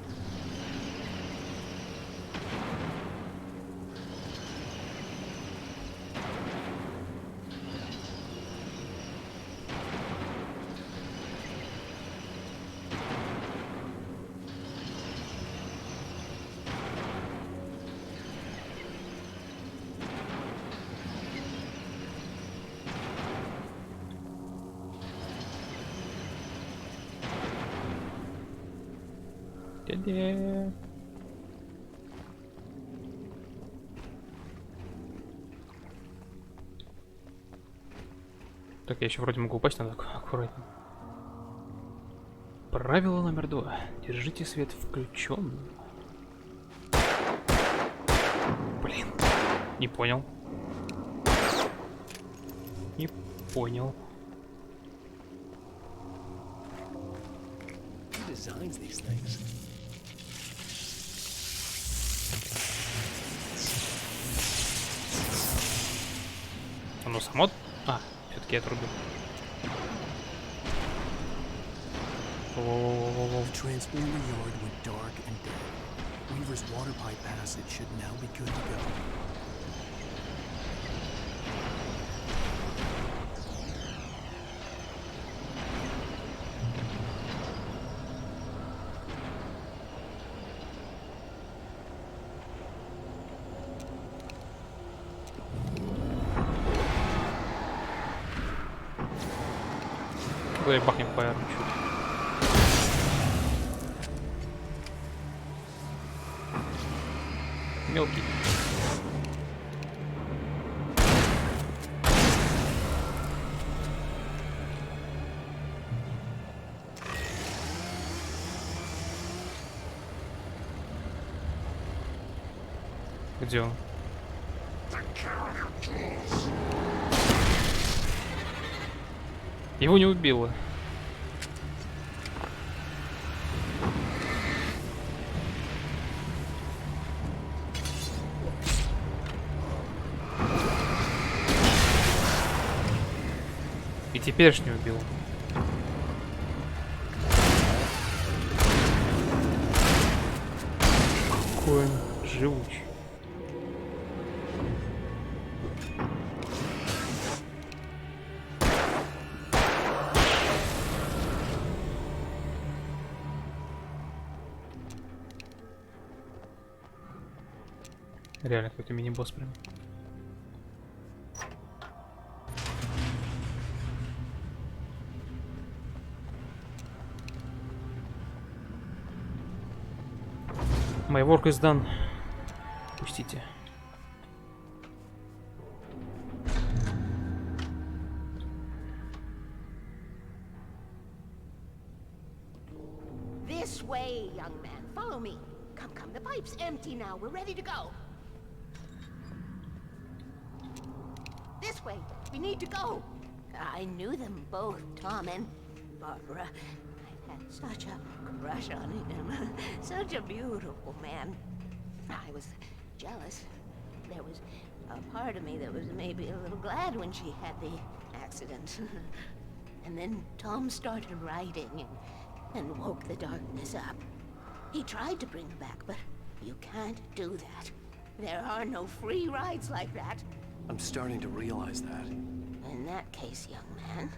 Дядя. Так, я еще вроде могу упасть, надо аккуратнее. Правило номер 2. Держите свет включенным. Блин. Не понял. Не понял. Who designs these things? Оно само... А, все-таки отрубил. The transformer yard went dark and dead. Weaver's water pipe passage should now be good to go. Давай бахнем по аэру чуть. Мелкий. Где он? Его не убило. И теперь ж не убил. Какой он живучий. Реально какой-то мини-босс прям. My work is done. Пустите. This way, young man. Follow me. Come, come. The pipe's empty now. We're ready to go. This way. We need to go. I knew them both, Tom and Barbara. I had such a crush on him. Such a beautiful man. I was jealous. There was a part of me that was maybe a little glad when she had the accident. And then Tom started writing and woke the darkness up. He tried to bring her back, but you can't do that. There are no free rides like that. I'm starting to realize that. In that case, young man,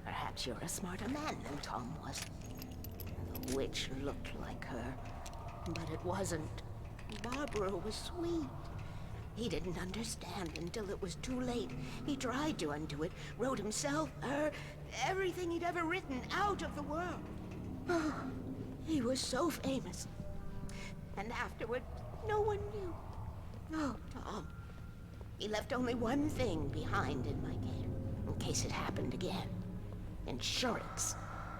perhaps you're a smarter man than Tom was. The witch looked like her, but it wasn't. Barbara was sweet. He didn't understand until it was too late. He tried to undo it, wrote himself, her, everything he'd ever written out of the world. Oh, he was so famous. And afterward, no one knew. Oh, Tom. He left only one thing behind in my care, in case it happened again. Insurance.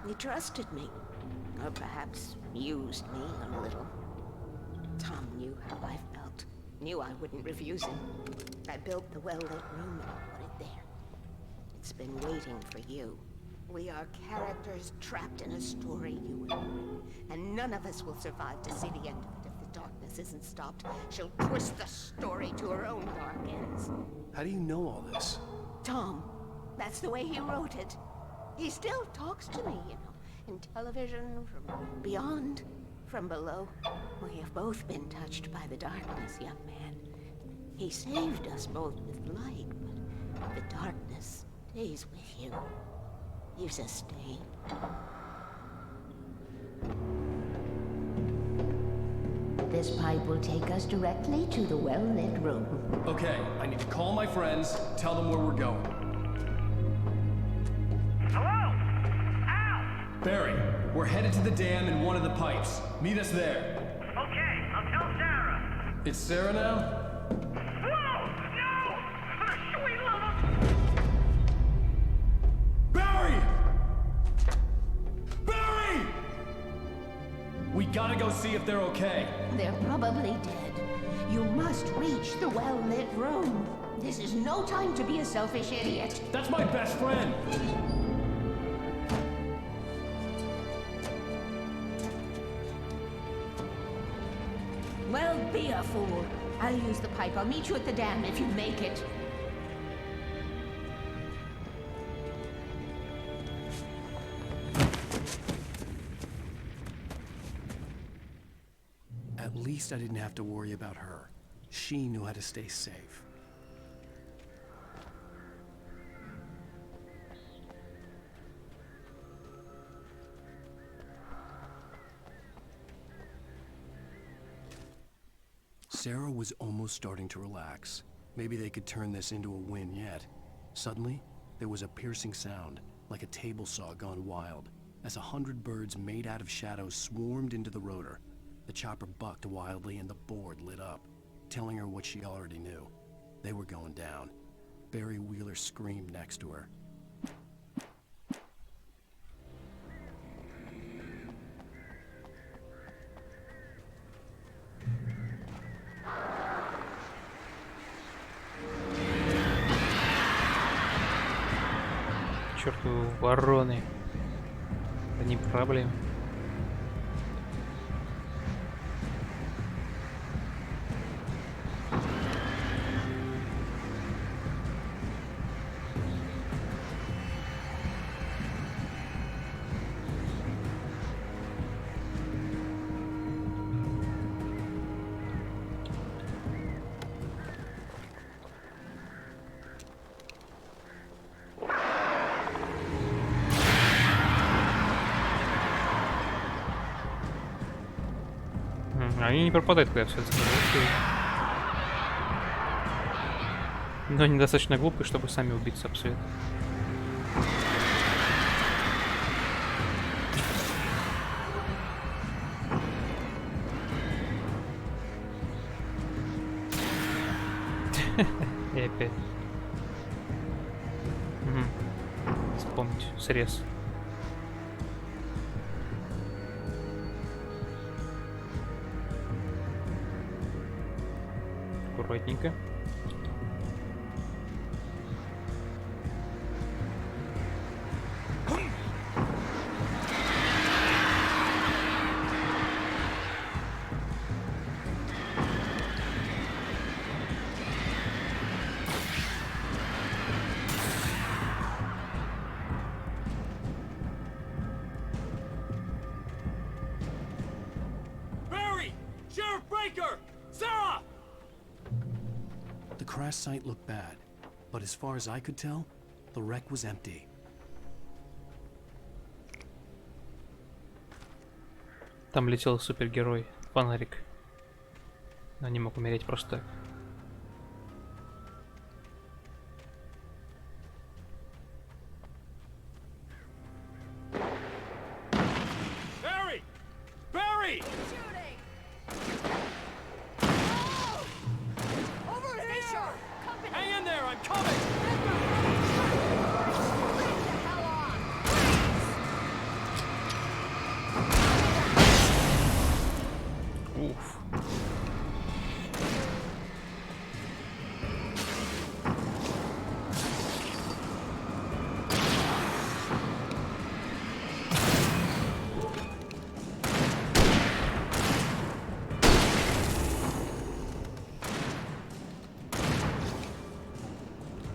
He trusted me. Or perhaps used me a little. Tom knew how I felt. Knew I wouldn't refuse him. I built the well-lit room and put it there. It's been waiting for you. We are characters trapped in a story you have written, and none of us will survive to see the end of it if the darkness isn't stopped. She'll twist the story to her own dark ends. How do you know all this? Tom, that's the way he wrote it. He still talks to me, you know, in television, from beyond, from below. We have both been touched by the darkness, young man. He saved us both with light, but the darkness stays with you. Leaves a stain. This pipe will take us directly to the well-lit room. Okay, I need to call my friends, tell them where we're going. Hello? Al! Barry, we're headed to the dam in one of the pipes. Meet us there. Okay, I'll tell Sarah. It's Sarah now? Whoa! No! For the sweet love of... Barry! Barry! We gotta go see if they're okay. They're probably dead. You must reach the well-lit room. This is no time to be a selfish idiot. That's my best friend! Well, be a fool. I'll use the pipe. I'll meet you at the dam if you make it. At least I didn't have to worry about her. She knew how to stay safe. Sarah was almost starting to relax. Maybe they could turn this into a win yet. Suddenly, there was a piercing sound, like a table saw gone wild, as 100 birds made out of shadows swarmed into the rotor. The chopper bucked wildly and the board lit up, telling her what she already knew. They were going down. Barry Wheeler screamed next to her. Чертовы вороны. Они проблемы. Они не пропадают, когда все это скажу. Но они достаточно глупые, чтобы сами убиться об свет. И опять. Вспомнить. Срез. Аккуратненько. Edgar! Sarah! The crash site looked bad, but as far as I could tell, the wreck was empty. Там летел супергерой, фонарик. Но не мог умереть просто так. Barry! Barry! Shooting! Over Stay here! sharp! Company! Hang in there, I'm coming! Bring the hell on! Уф.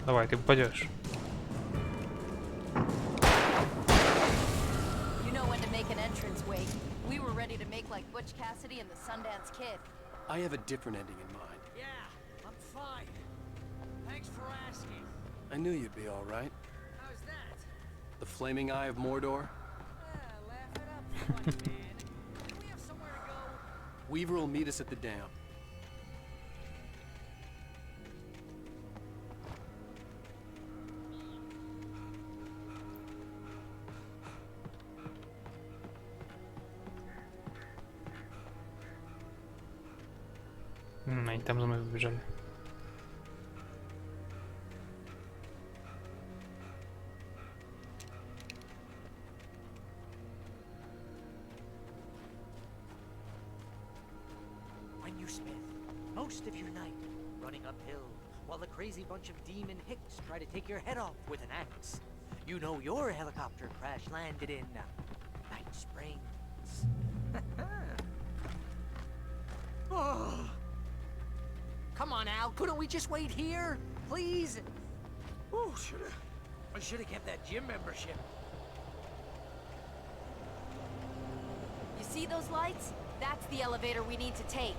Давай, ты попадешь. You know when to make an entrance, Wake. We were ready to make like Butch Cassidy and the Sundance Kid. I have a different ending in mind. Yeah, I'm fine. Thanks for asking. I knew you'd be all right. How's that? The flaming eye of Mordor. Laugh it up, funny man. Do we have somewhere to go? Weaver will meet us at the dam. Они там за мной побежали. When you spend most of your night running uphill while a crazy bunch of demon hicks try to take your head off with an axe, you know your helicopter crash landed in Night Springs. Oh. Come on, Al. Couldn't we just wait here? Please? Oh, I should have kept that gym membership. You see those lights? That's the elevator we need to take.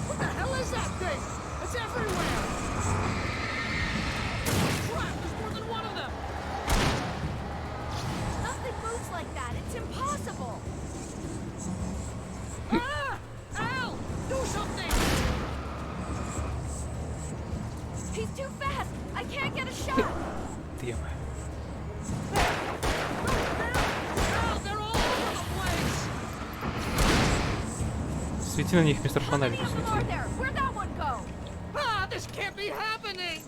What the hell is that thing? It's everywhere! Crap, there's more than one of them! Nothing moves like that. It's impossible. Ah! Al! Do something! He's too fast. I can't get a shot. Damn. Al, they're all over the place! Свети на них, мистер How Фонарик, many of them are свети. there? Where'd that one go? Ah, this can't be happening!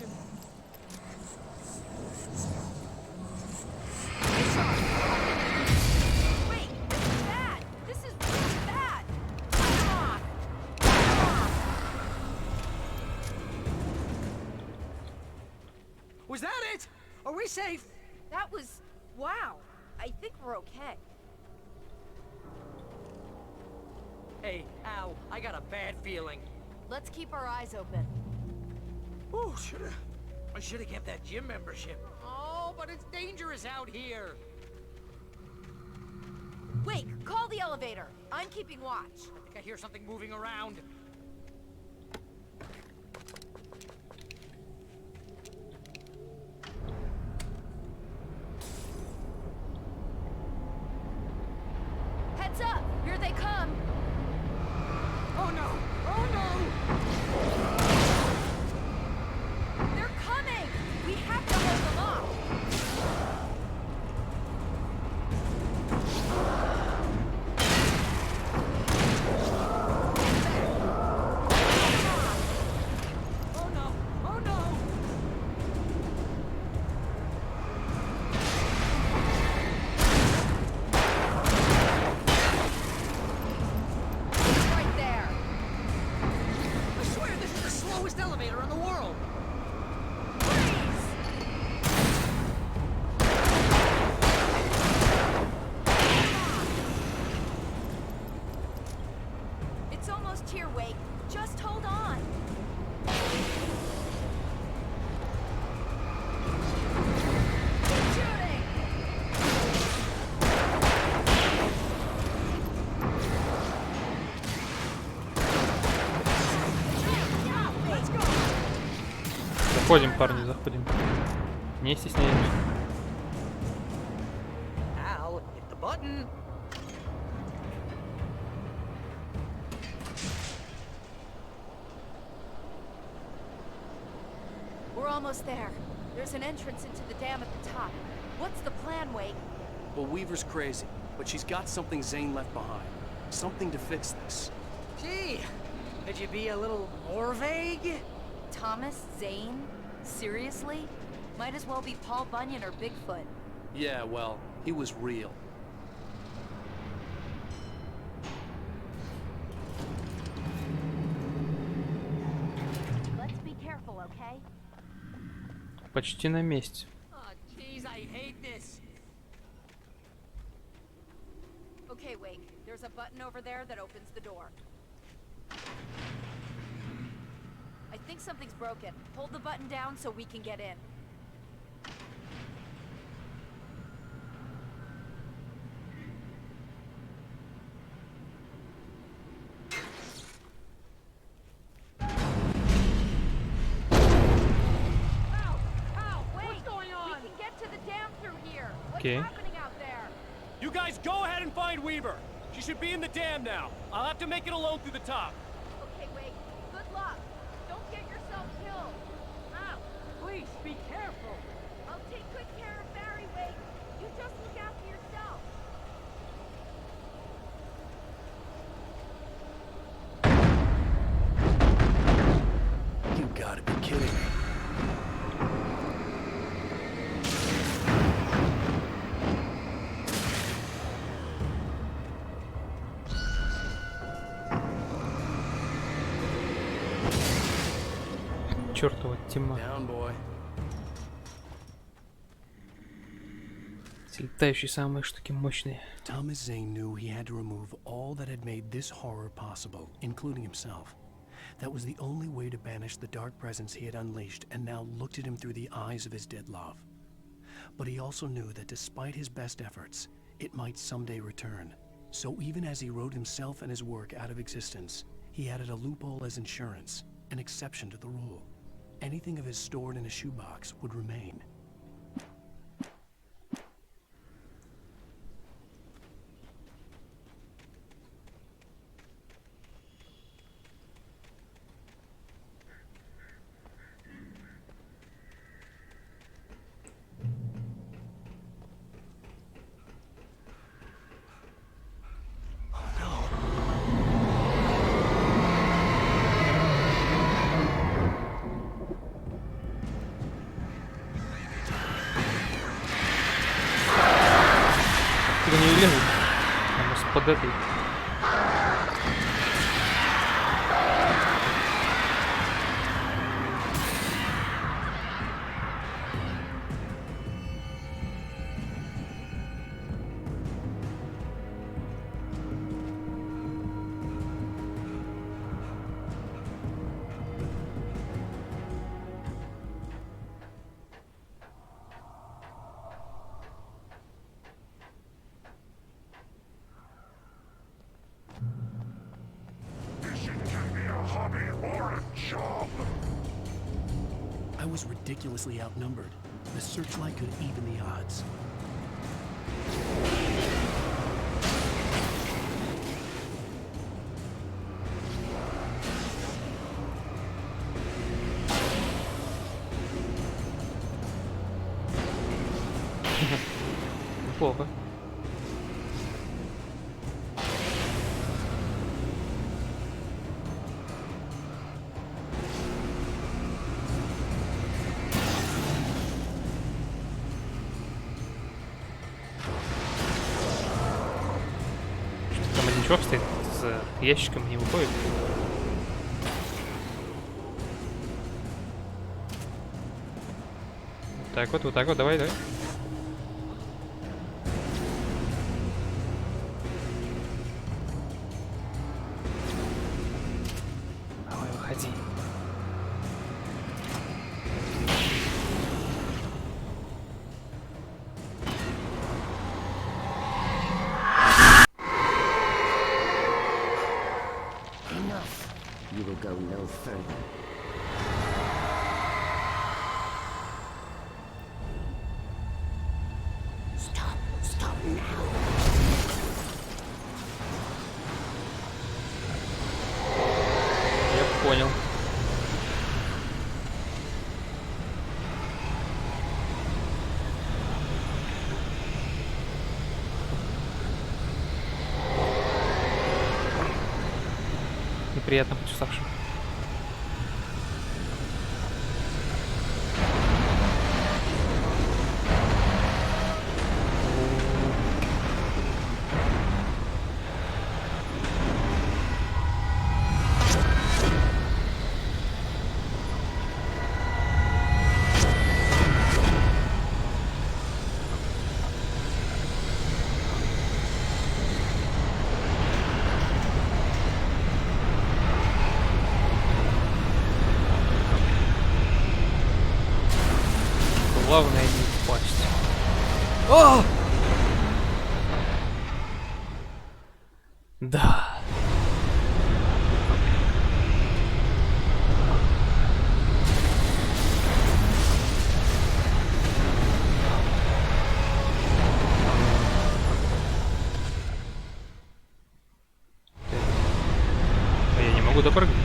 Wait, this is bad. This is really bad. Come on. Come on. Was that it? Are we safe? That was... wow. I think we're okay. Hey, Al, I got a bad feeling. Let's keep our eyes open. Oh, I should have kept that gym membership. Oh, but it's dangerous out here. Wait, call the elevator. I'm keeping watch. I think I hear something moving around. Heads up! Here they come! Oh no! Oh no! They're coming! We have to hold them off! Oh no! Oh no! Right there! I swear this is the slowest elevator in the world! It's almost here, Wake. Just hold on. Заходим, парни, заходим. Не стесняемся. Al, hit the button. We're almost there. There's an entrance into the dam at the top. What's the plan, Wake? Well, Weaver's crazy, but she's got something Zane left behind. Something to fix this. Gee, could you be a little more vague? Thomas Zane? Seriously? Might as well be Paul Bunyan or Bigfoot. Yeah, well, he was real. Let's be careful, okay? Почти на месте. Oh, jeez, I hate this. Okay, Wake. There's a button over there that opens the door. I think something's broken. Hold the button down so we can get in. Okay. You guys go ahead and find Weaver. She should be in the dam now. I'll have to make it alone through the top. Okay, Wake. Good luck. Don't get yourself killed. Ow, please be careful. I'll take good care of Barry, Wake. You just look after yourself. You gotta be kidding me. Чёртова тьма. Down, boy. Эти летающие самые штуки мощные. Thomas Zane knew he had to remove all that had made this horror possible, including himself. That was the only way to banish the dark presence he had unleashed and now looked at him through the eyes of his dead love. But he also knew that despite his best efforts, it might someday return. So even as he wrote himself and his work out of existence, he added a loophole as insurance, an exception to the rule. Anything of his stored in a shoebox would remain. Откуда не лезут? А может под этой? I was ridiculously outnumbered. The searchlight could even the odds. Неплохо. Что там один чувак стоит с ящиком, не выходит. Вот так вот, давай, давай. Давай, выходи. Enough. You will go no further. понял. Неприятно быть уставшим. Главное не упасть. О! Да. А я не могу допрыгнуть.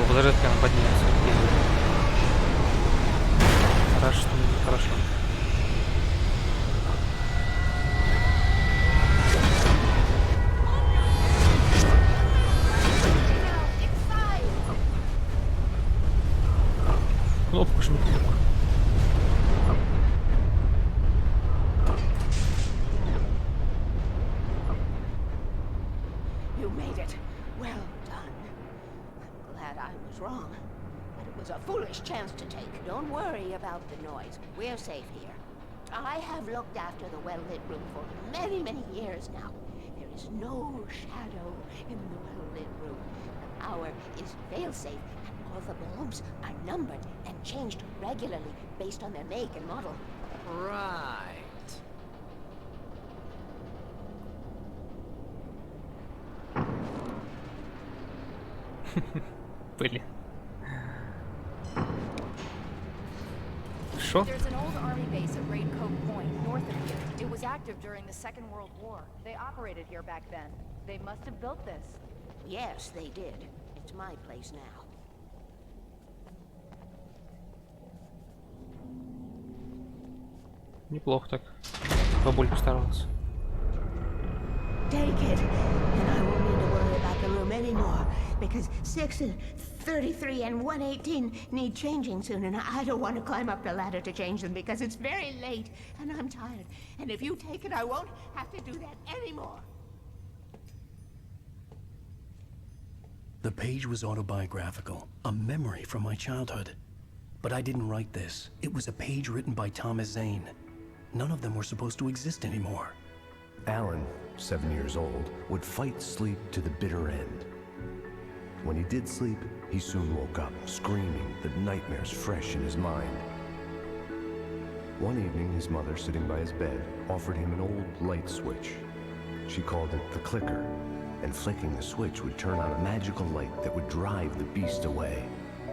Подожди, как она поднимется. Хорошо, хорошо. Кнопку жми, кнопку. You made it. Well done. I'm glad I was wrong. But it was a foolish chance to take. Don't worry about the noise. We're safe here. I have looked after the well-lit room for many, many years now. There is no shadow in the well-lit room. The power is fail-safe, and all the bulbs are numbered and changed regularly based on their make and model. Right. Блин. Шо? There's an old army base at Raincoat Point, north of here. It was active during the Second World War. They operated here back then. They must have built this. Yes, they did. It's my place now. Неплохо так. Бабулька старалась. Take it, and I won't need to worry about the room anymore, because 6 and 33 and 118 need changing soon, and I don't want to climb up the ladder to change them because it's very late, and I'm tired. And if you take it, I won't have to do that anymore. The page was autobiographical, a memory from my childhood. But I didn't write this. It was a page written by Thomas Zane. None of them were supposed to exist anymore. Alan, 7 years old, would fight sleep to the bitter end. When he did sleep, he soon woke up, screaming, the nightmares fresh in his mind. One evening, his mother, sitting by his bed, offered him an old light switch. She called it the clicker, and flicking the switch would turn on a magical light that would drive the beast away.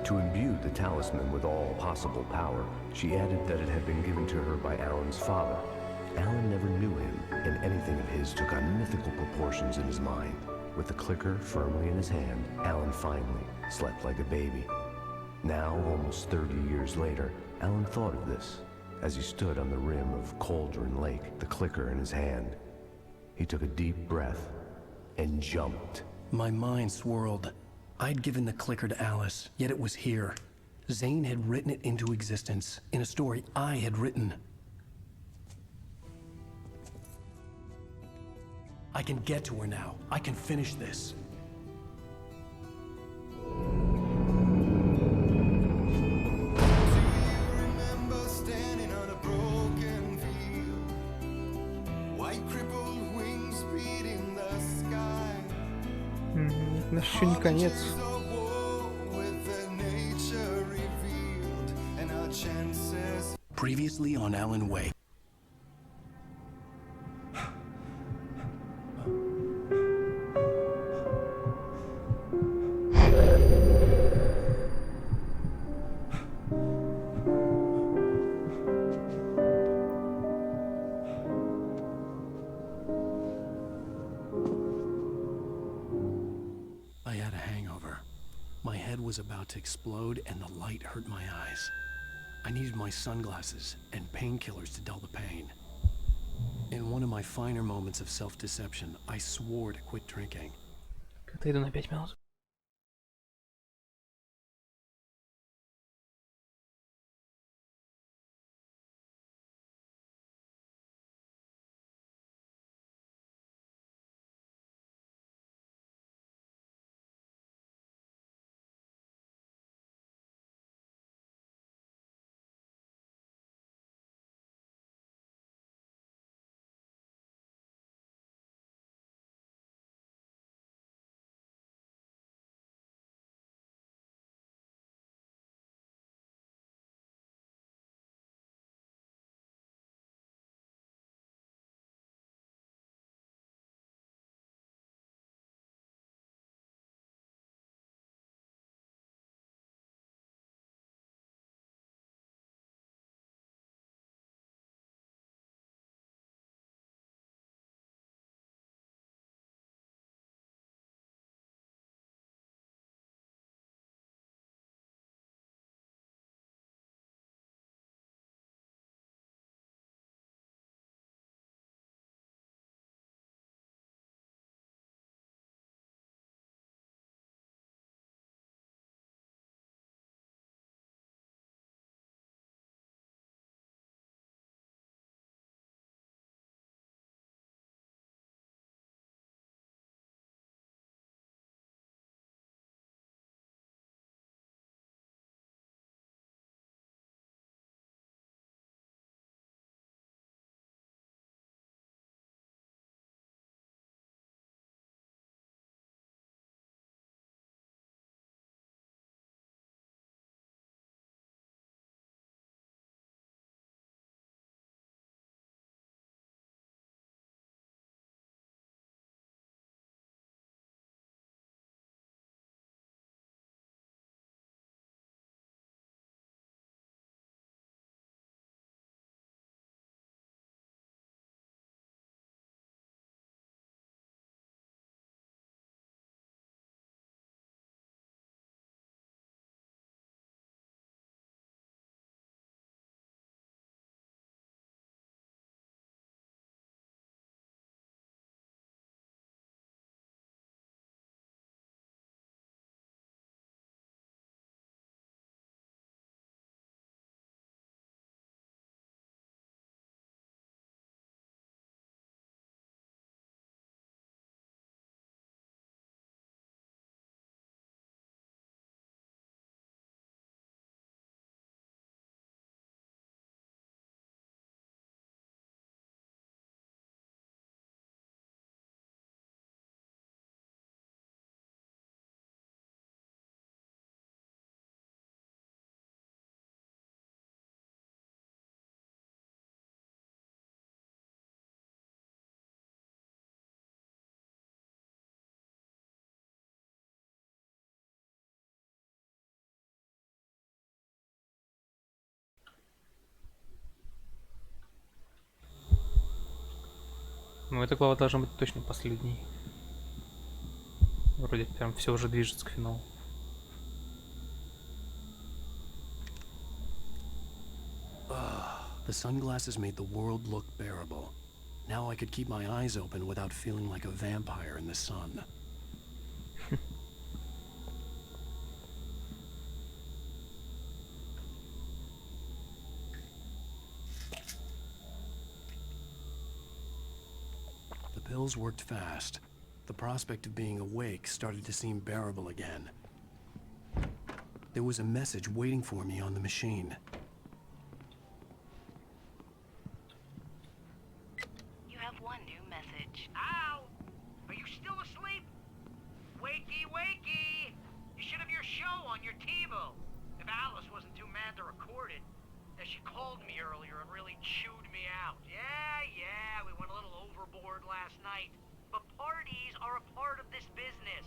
To imbue the talisman with all possible power, she added that it had been given to her by Alan's father. Alan never knew him, and anything of his took on mythical proportions in his mind. With the clicker firmly in his hand, Alan finally slept like a baby. Now, almost 30 years later, Alan thought of this as he stood on the rim of Cauldron Lake, the clicker in his hand. He took a deep breath and jumped. My mind swirled. I'd given the clicker to Alice, yet it was here. Zane had written it into existence, in a story I had written. I can get to her now. I can finish this. Это еще не конец. Previously on Alan Wake. My head was about to explode and the light hurt my eyes. I needed my sunglasses and painkillers to dull the pain. In one of my finer moments of self-deception, I swore to quit drinking. Как-то иду на 5 минут. Ну, эта глава должна быть точно последней. Вроде прям все уже движется к финалу. The sunglasses made the world look bearable. Now I could keep my eyes open without feeling like a vampire in the sun. The pills worked fast. The prospect of being awake started to seem bearable again. There was a message waiting for me on the machine. You have one new message. Al! Are you still asleep? Wakey, wakey! You should have your show on your TiVo. If Alice wasn't too mad to record it. As she called me earlier and really chewed me out. Yeah, we went a little overboard last night. But parties are a part of this business.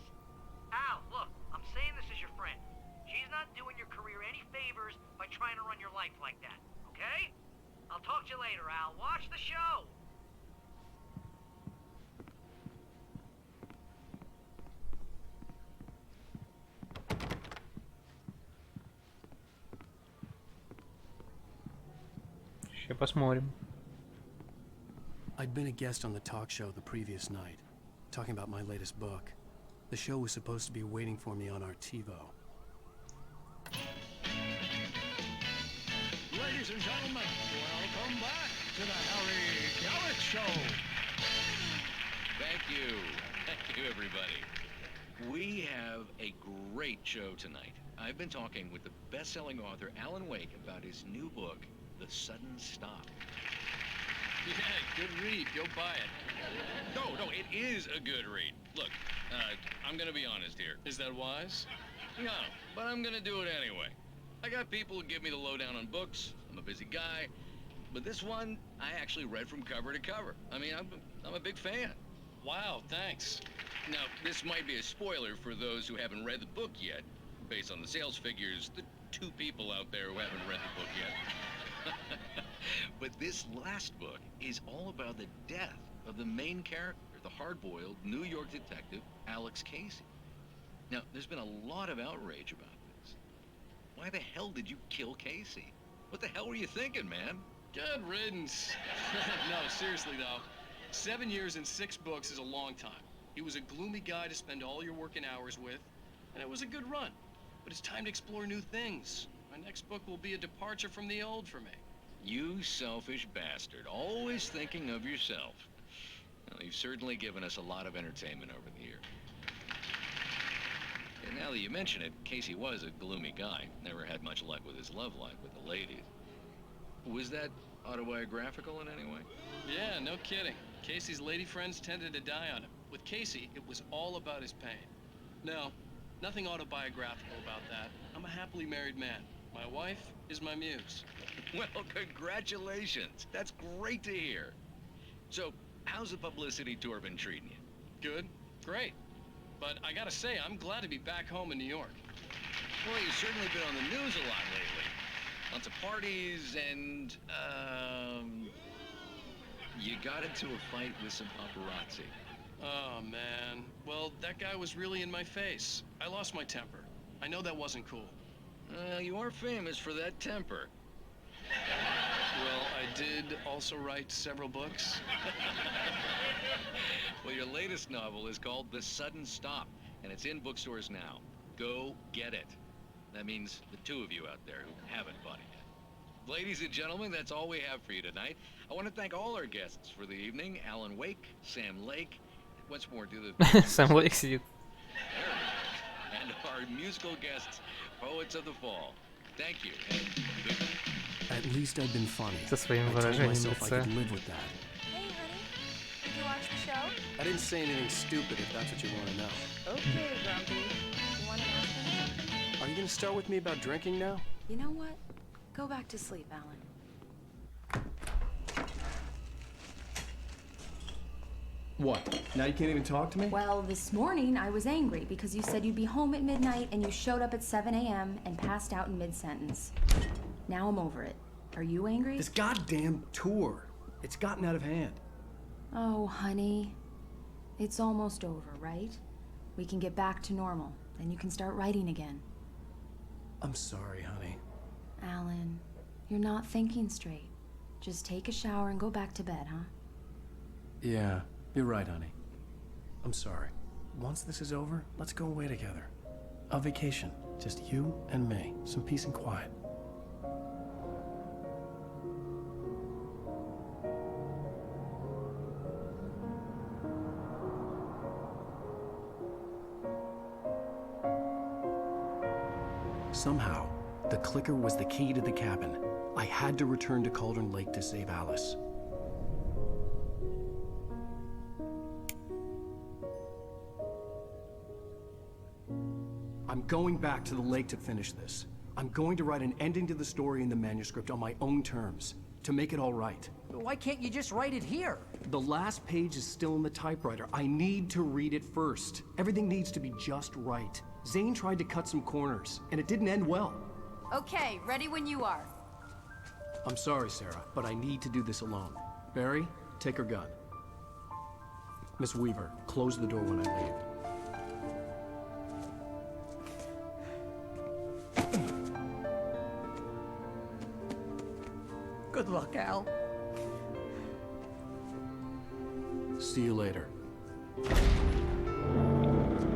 Al, look, I'm saying this as your friend. She's not doing your career any favors by trying to run your life like that, okay? I'll talk to you later, Al. Watch the show! Сейчас посмотрим. I'd been a guest on the talk show the previous night, talking about my latest book. The show was supposed to be waiting for me on our TiVo. Ladies and gentlemen, welcome back to the Harry Garrett Show. Thank you. Thank you, everybody. We have a great show tonight. I've been talking with the best-selling author Alan Wake about his new book, The Sudden Stop. Yeah, good read. Go buy it. No, it is a good read. Look, I'm gonna be honest here. Is that wise? No, but I'm gonna do it anyway. I got people who give me the lowdown on books. I'm a busy guy. But this one, I actually read from cover to cover. I mean, I'm a big fan. Wow, thanks. Now, this might be a spoiler for those who haven't read the book yet. Based on the sales figures, the 2 people out there who haven't read the book yet. But this last book is all about the death of the main character, the hard-boiled New York detective, Alex Casey. Now, there's been a lot of outrage about this. Why the hell did you kill Casey? What the hell were you thinking, man? Good riddance. No, seriously though. 7 years and 6 books is a long time. He was a gloomy guy to spend all your working hours with, and it was a good run. But it's time to explore new things. My next book will be a departure from the old for me. You selfish bastard, always thinking of yourself. Well, you've certainly given us a lot of entertainment over the years. And now that you mention it, Casey was a gloomy guy. Never had much luck with his love life with the ladies. Was that autobiographical in any way? Yeah, no kidding. Casey's lady friends tended to die on him. With Casey, it was all about his pain. No, nothing autobiographical about that. I'm a happily married man. My wife is my muse. Well, congratulations. That's great to hear. So, how's the publicity tour been treating you? Good, great. But I gotta say, I'm glad to be back home in New York. Well, you've certainly been on the news a lot lately. Lots of parties and, you got into a fight with some paparazzi. Oh, man. Well, that guy was really in my face. I lost my temper. I know that wasn't cool. You are famous for that temper. Well, I did also write several books. Well, your latest novel is called The Sudden Stop, and it's in bookstores now. Go get it. That means the 2 of you out there who haven't bought it yet. Ladies and gentlemen, that's all we have for you tonight. I want to thank all our guests for the evening. Alan Wake, Sam Lake. Once more, do the... Sam Lake сидит. And our musical guests, Poets of the Fall. Thank you, and good night. At least I've been funny. Со своим I told выражением myself I лица. could live with that. Hey, honey. Did you watch the show? I didn't say anything stupid if that's what you want to know. Okay, Grumpy. You want to ask me? Are you going to start with me about drinking now? You know what? Go back to sleep, Alan. What? Now you can't even talk to me? Well, this morning I was angry because you said you'd be home at midnight and you showed up at 7 a.m. and passed out in mid-sentence. Now I'm over it. Are you angry? This goddamn tour. It's gotten out of hand. Oh, honey. It's almost over, right? We can get back to normal. Then you can start writing again. I'm sorry, honey. Alan, you're not thinking straight. Just take a shower and go back to bed, huh? Yeah, you're right, honey. I'm sorry. Once this is over, let's go away together. A vacation. Just you and me. Some peace and quiet. Somehow, the clicker was the key to the cabin. I had to return to Cauldron Lake to save Alice. I'm going back to the lake to finish this. I'm going to write an ending to the story in the manuscript on my own terms, to make it all right. Why can't you just write it here? The last page is still in the typewriter. I need to read it first. Everything needs to be just right. Zane tried to cut some corners, and it didn't end well. Okay, ready when you are. I'm sorry, Sarah, but I need to do this alone. Barry, take her gun. Miss Weaver, close the door when I leave. Good Good luck, Al. See you later.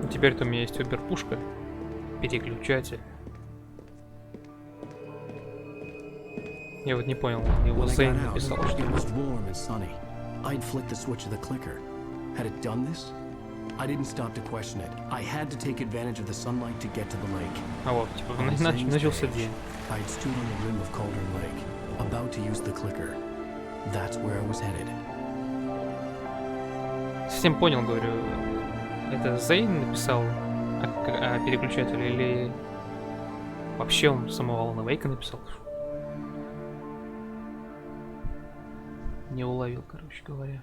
Теперь-то у меня есть убер-пушка. Переключатель. Я вот не понял, его Зейн написал, что it was warm and sunny. I'd flicked the switch of the clicker. Had it done this? I didn't stop to question it. I had to take advantage of the sunlight to get to the lake. А вот, типа, начался день. I'd stood on the rim of Cauldron Lake, about to use the clicker. That's where I was headed. Совсем понял, говорю, это Зейн написал о переключателе или вообще он самого Алана Вейка написал? Не уловил, короче говоря.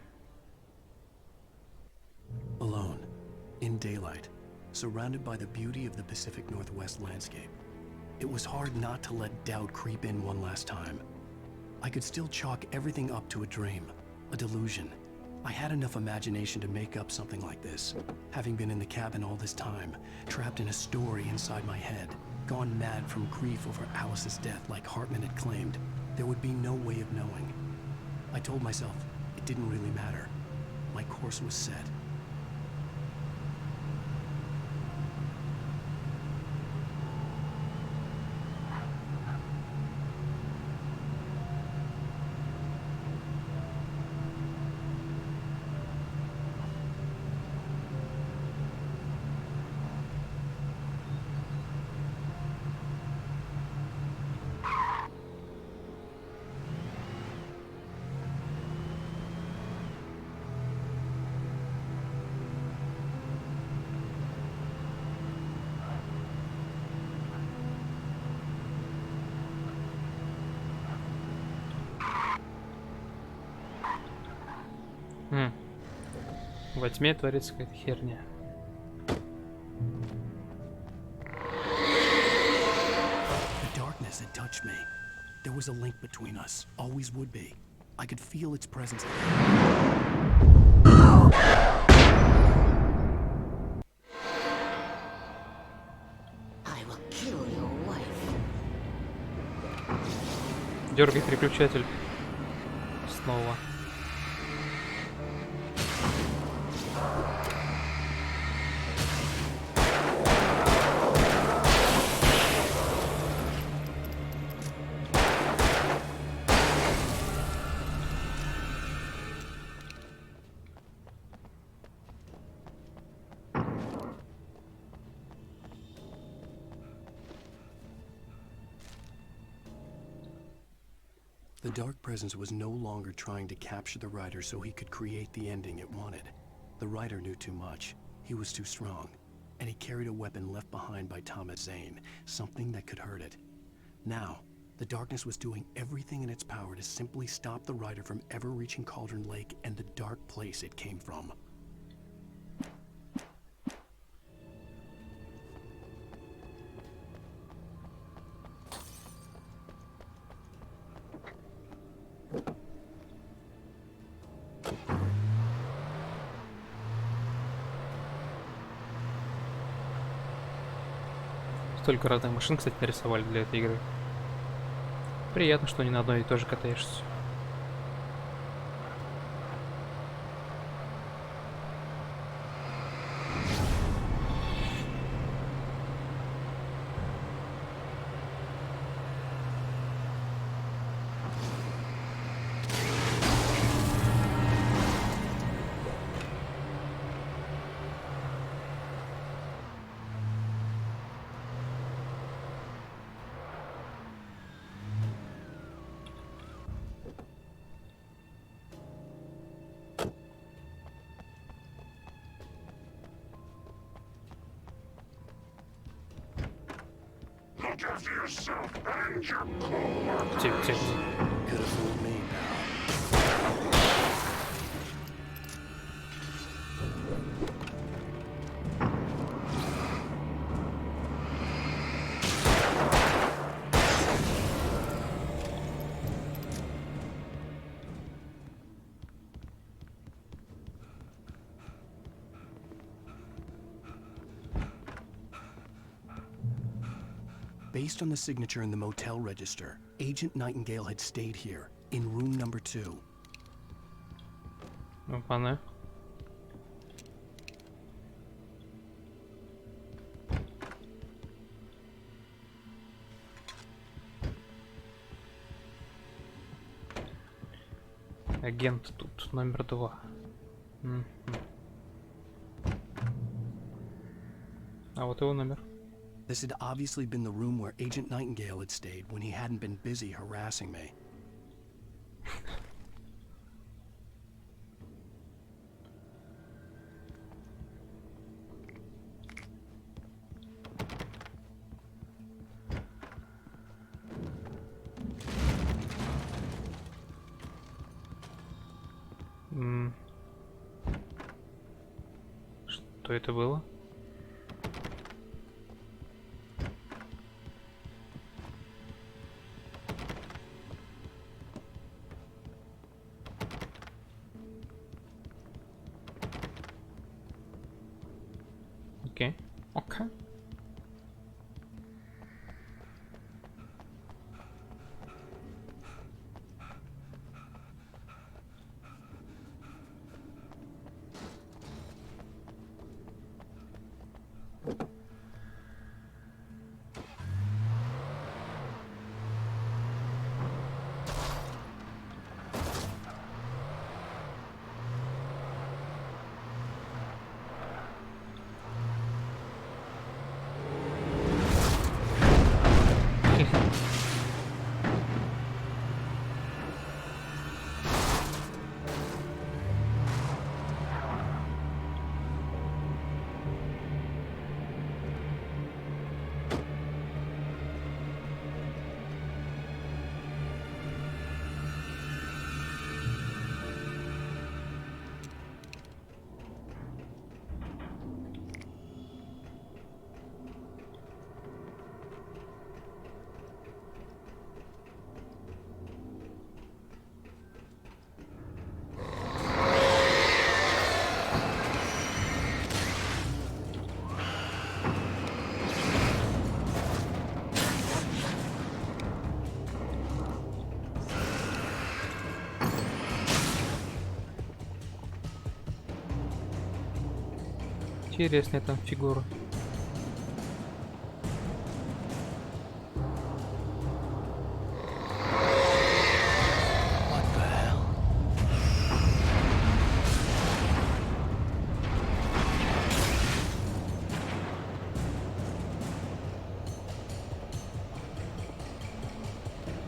Alone, in daylight, surrounded by the beauty of the Pacific Northwest landscape. It was hard not to let doubt creep in one last time. I could still chalk everything up to a dream, a delusion. I had enough imagination to make up something like this, having been in the cabin all this time, trapped in a story inside my head, gone mad from grief over Alice's death like Hartman had claimed. There would be no way of knowing. I told myself it didn't really matter. My course was set. Во тьме творится какая-то херня. The darkness had touched me. There was a link between us, always would be. I could feel its presence. I will kill your wife. Дергай переключатель. Снова. The dark presence was no longer trying to capture the writer so he could create the ending it wanted. The writer knew too much. He was too strong. And he carried a weapon left behind by Thomas Zane, something that could hurt it. Now, the darkness was doing everything in its power to simply stop the writer from ever reaching Cauldron Lake and the dark place it came from. Столько разных машин, кстати, нарисовали для этой игры. Приятно, что не на одной и той же катаешься. Look after yourself and your co-workers. Could have fooled me, pal. Based on the signature in the motel register, Agent Nightingale had stayed here, in room number 2. Опа-на. Агент тут номер 2. А вот его номер. This had obviously been the room where Agent Nightingale had stayed when he hadn't been busy harassing me. Что это было? Окей. Окей. Интересная там фигура.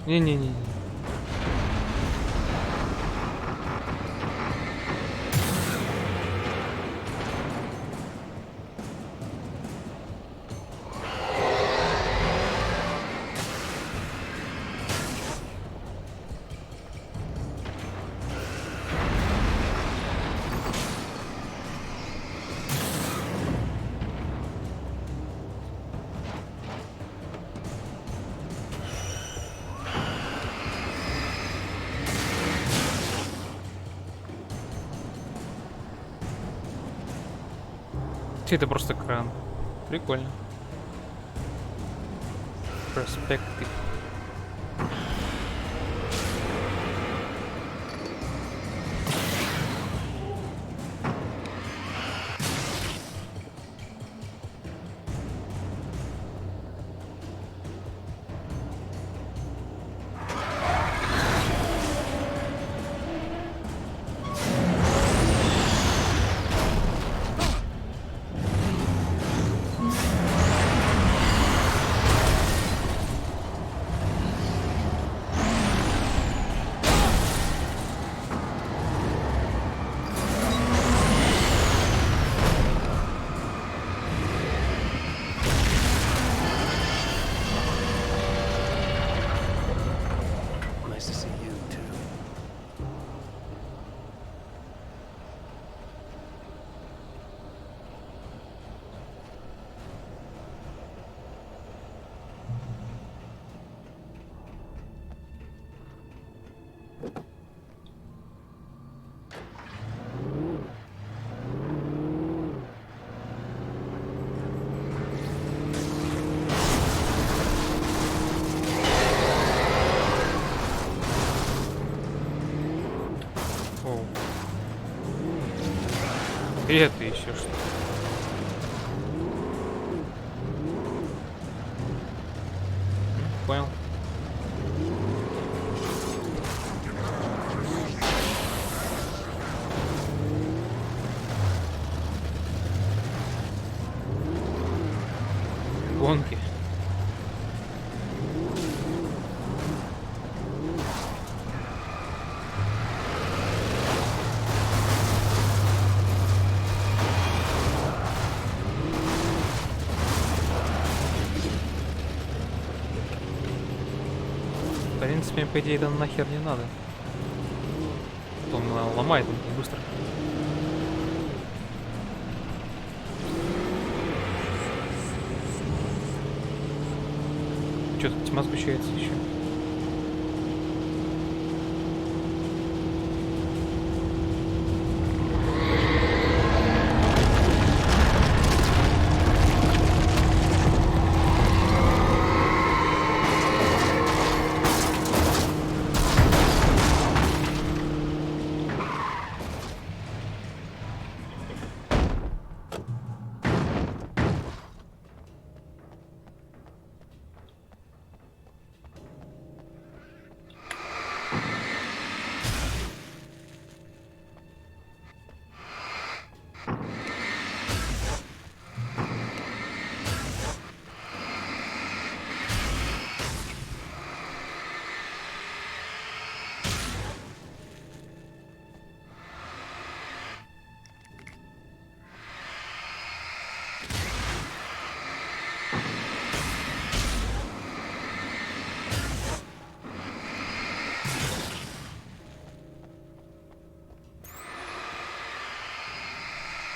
Не-не-не. Это просто кран. Прикольно. Перспектив. И это еще что? Понял. Гонки. В принципе, по идее, это нахер не надо. Он ломает очень быстро. Что-то тьма сгущается еще.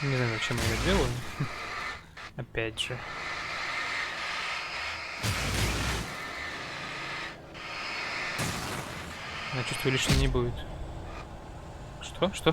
Не знаю, зачем я это делаю. Опять же. Я чувствую, лишнего не будет. Что? Что?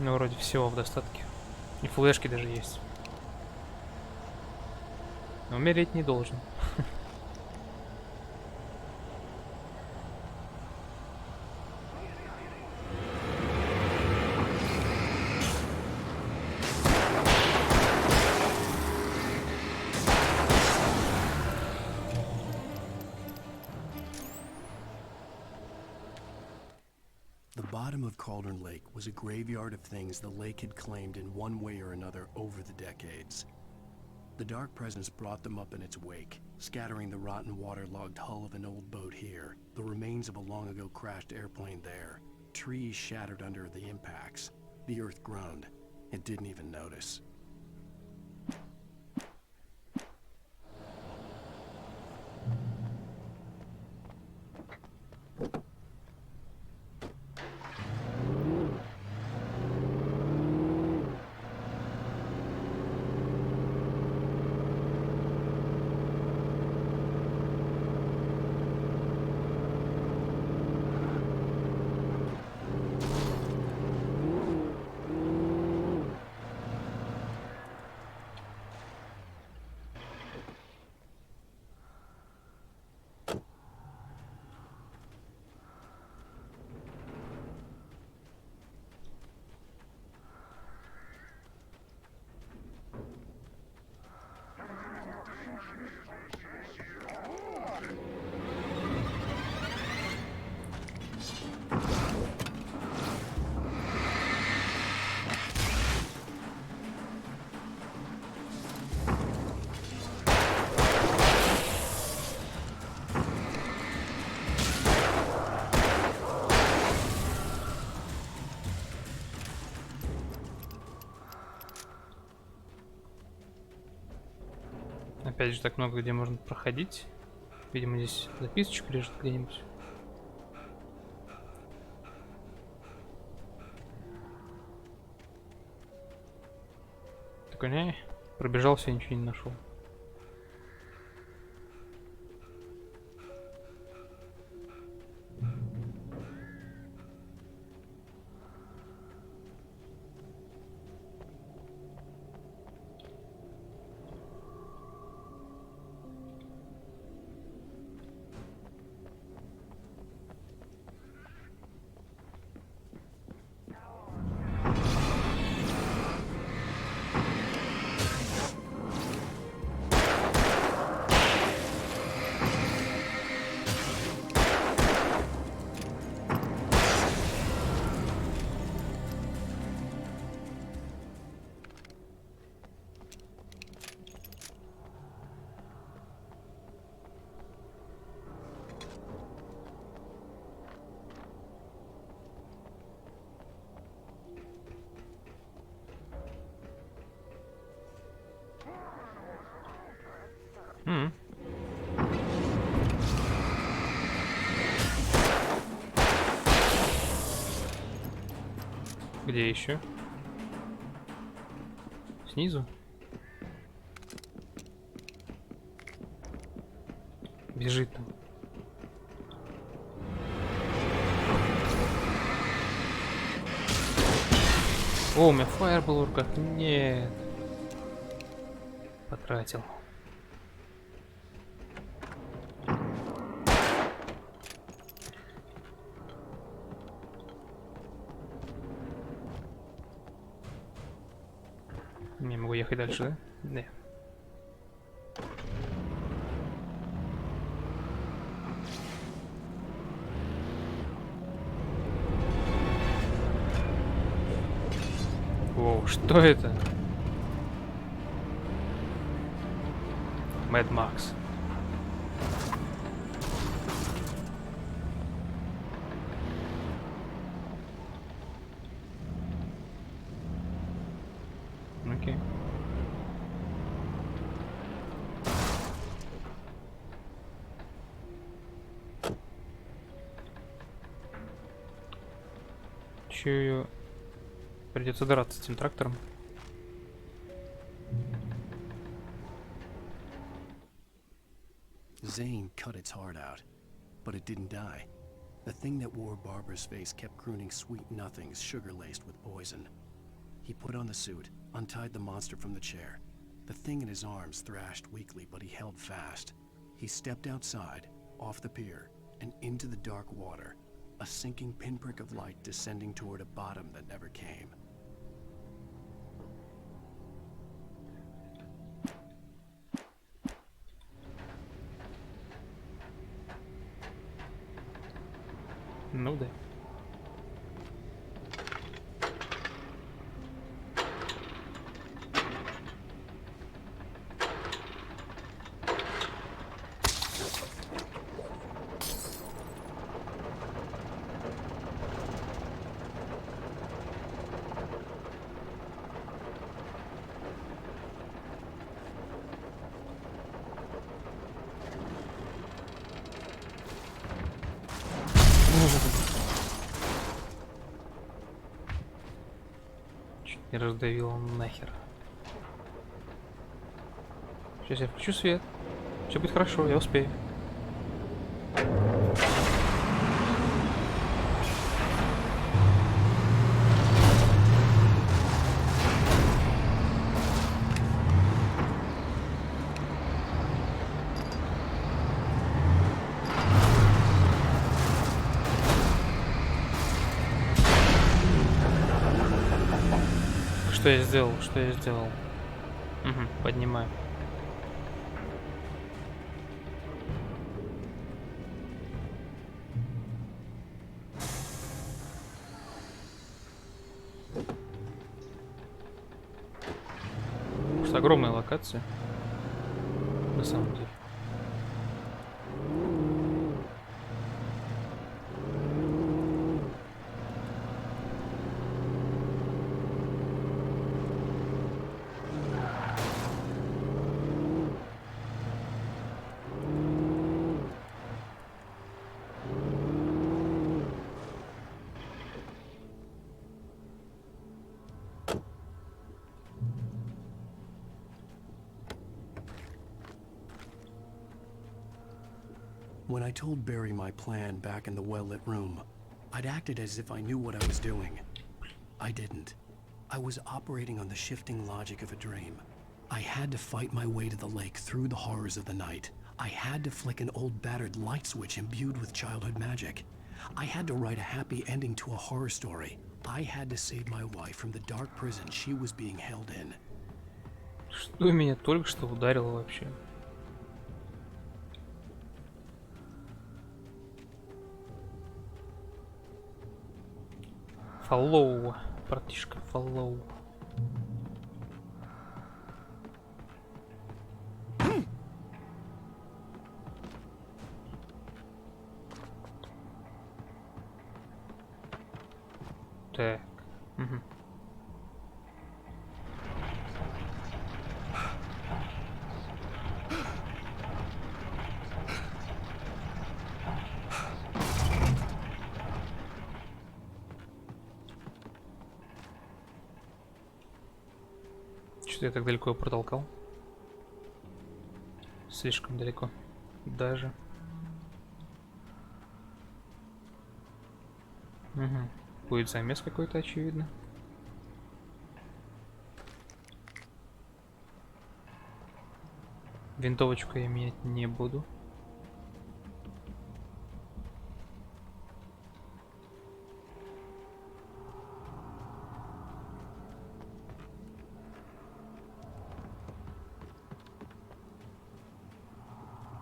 Ну, вроде всего в достатке. И флешки даже есть. Но умереть не должен. The bottom of Cauldron Lake was a graveyard of things the lake had claimed in one way or another over the decades. The Dark Presence brought them up in its wake, scattering the rotten waterlogged hull of an old boat here, the remains of a long-ago crashed airplane there, trees shattered under the impacts. The earth groaned. It didn't even notice. Опять же, так много где можно проходить. Видимо, здесь записочка лежит где-нибудь. Такой, не, пробежался, ничего не нашел. Где еще? Снизу? Бежит там. О, у меня фаер был в руках. Нет. Потратил. Не могу ехать дальше, да? Да. Воу, что это? Мэд Макс. Окей. Чую, придется драться с этим трактором. Zane cut its heart out, but it didn't die. The thing that wore Barbara's face kept crooning sweet nothings sugar-laced with poison. He put on the suit, untied the monster from the chair. The thing in his arms thrashed weakly, but he held fast. He stepped outside, off the pier, and into the dark water, a sinking pinprick of light descending toward a bottom that never came. Ну да. Чуть не раздавил нахер. Сейчас я включу свет. Все будет хорошо, я успею. Что я сделал? Что я сделал? Угу, поднимаю. Просто огромная локация. На самом деле. When I told Barry my plan back in the well-lit room, I'd acted as if I knew what I was doing. I didn't. I was operating on the shifting logic of a dream. I had to fight my way to the lake through the horrors of the night. I had to flick an old battered light switch imbued with childhood magic. I had to write a happy ending to a horror story. I had to save my wife from the dark prison she was being held in. Что меня только что ударило вообще? Follow, братишка, follow. Так. Угу. Что-то я так далеко протолкал. Слишком далеко. Даже. Угу. Будет замес какой-то, очевидно. Винтовочку я менять не буду.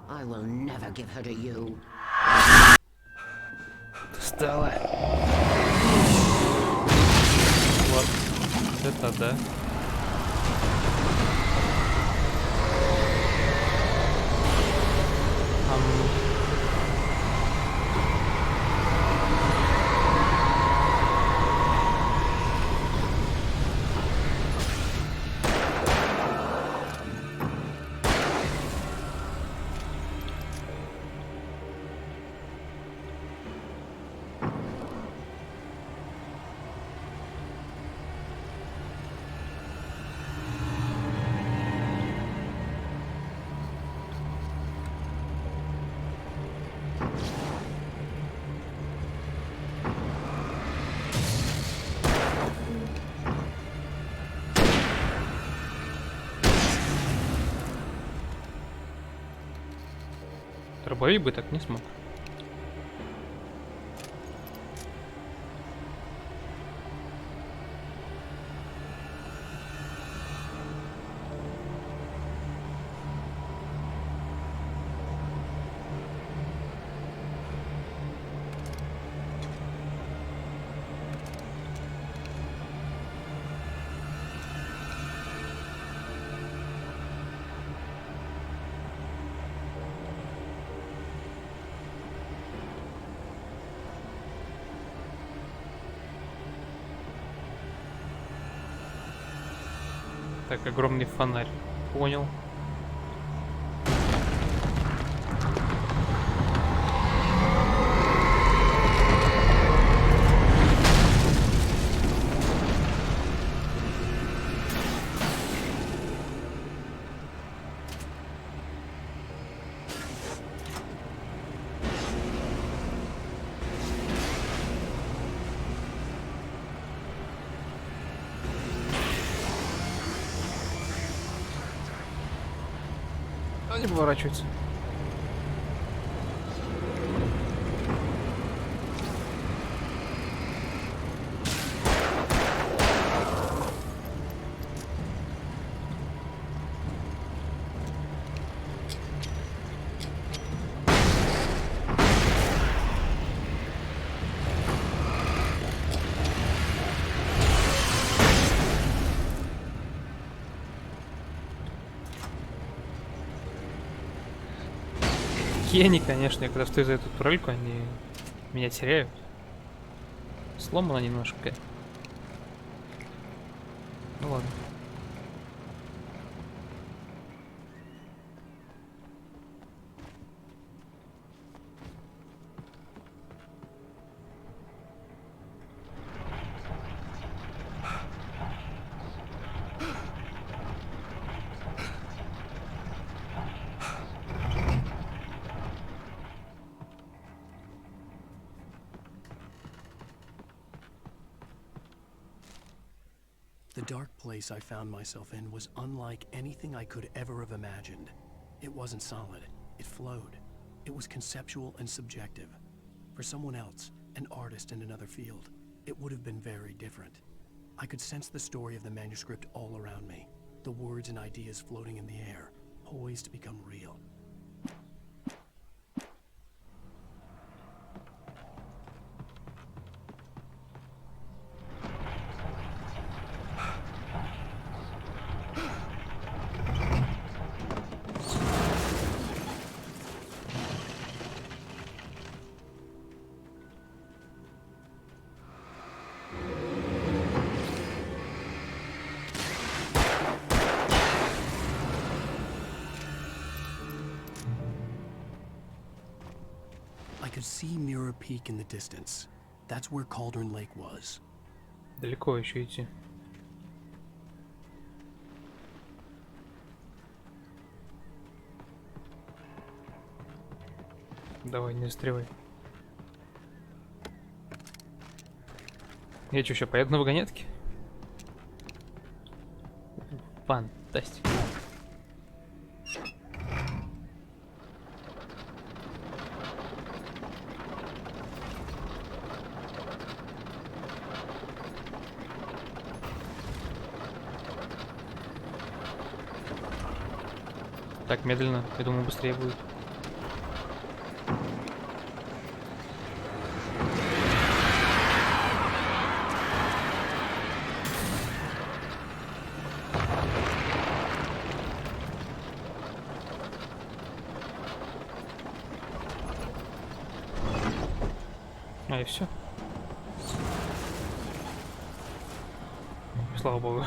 I will never give her to you. Достала. Вот. Это да. Дробовик бы так не смог. Так, огромный фонарь. Понял. Не поворачивается. Гений, конечно, я когда стою за эту турельку, они меня теряют. Сломано немножко. Ну ладно. dark place I found myself in was unlike anything I could ever have imagined. It wasn't solid. It flowed. It was conceptual and subjective. For someone else, an artist in another field, it would have been very different. I could sense the story of the manuscript all around me, the words and ideas floating in the air, poised to become real. I could see Mirror Peak in the distance. That's where Cauldron Lake was. Далеко еще идти. Давай, не застревай. Я что, еще поеду на вагонетке? Фантастика. Так, медленно. Я думаю, быстрее будет. А, и все. Слава богу.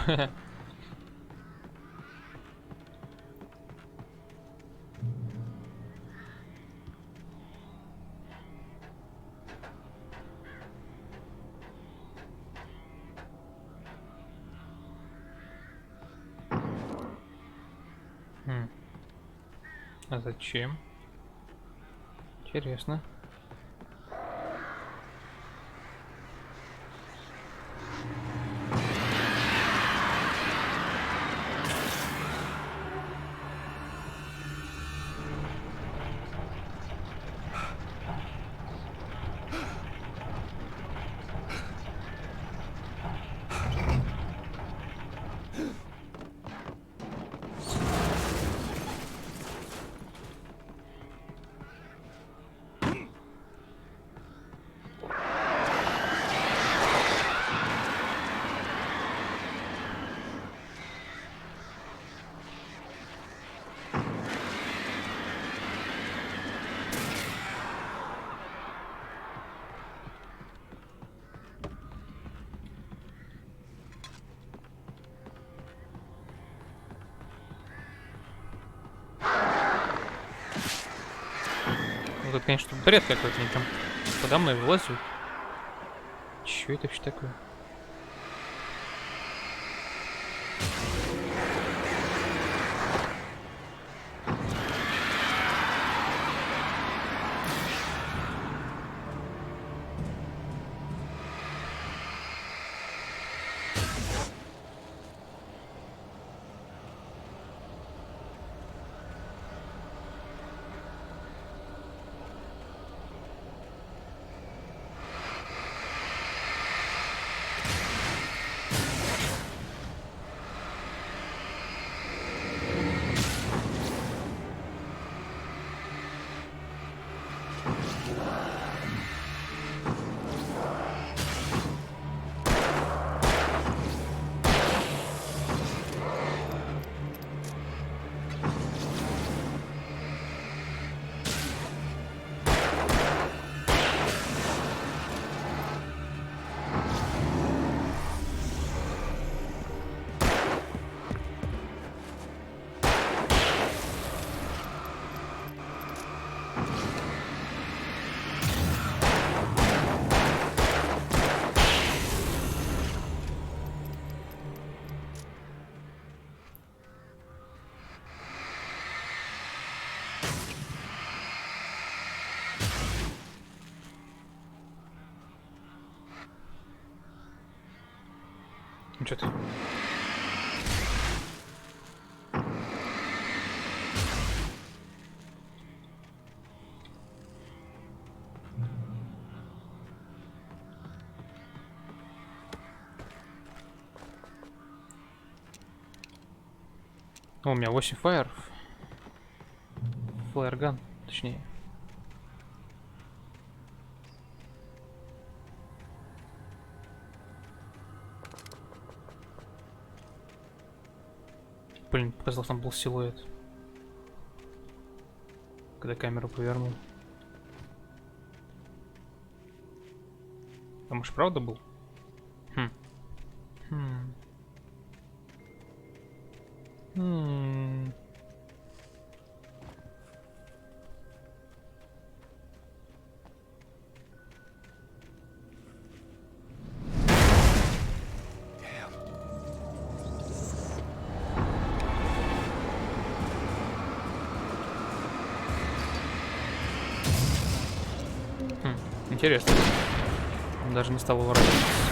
А зачем? Интересно. Вот это, конечно, бред какой-то, они там подо мной вылазят. Чё это вообще такое? Ну что ты? О, у меня 8 фаеров. Флайерган, точнее. Блин, показалось, там был силуэт. Когда камеру повернул. А может, правда был? Хм. Хм. Хм. Интересно. Он даже не стал уворачиваться.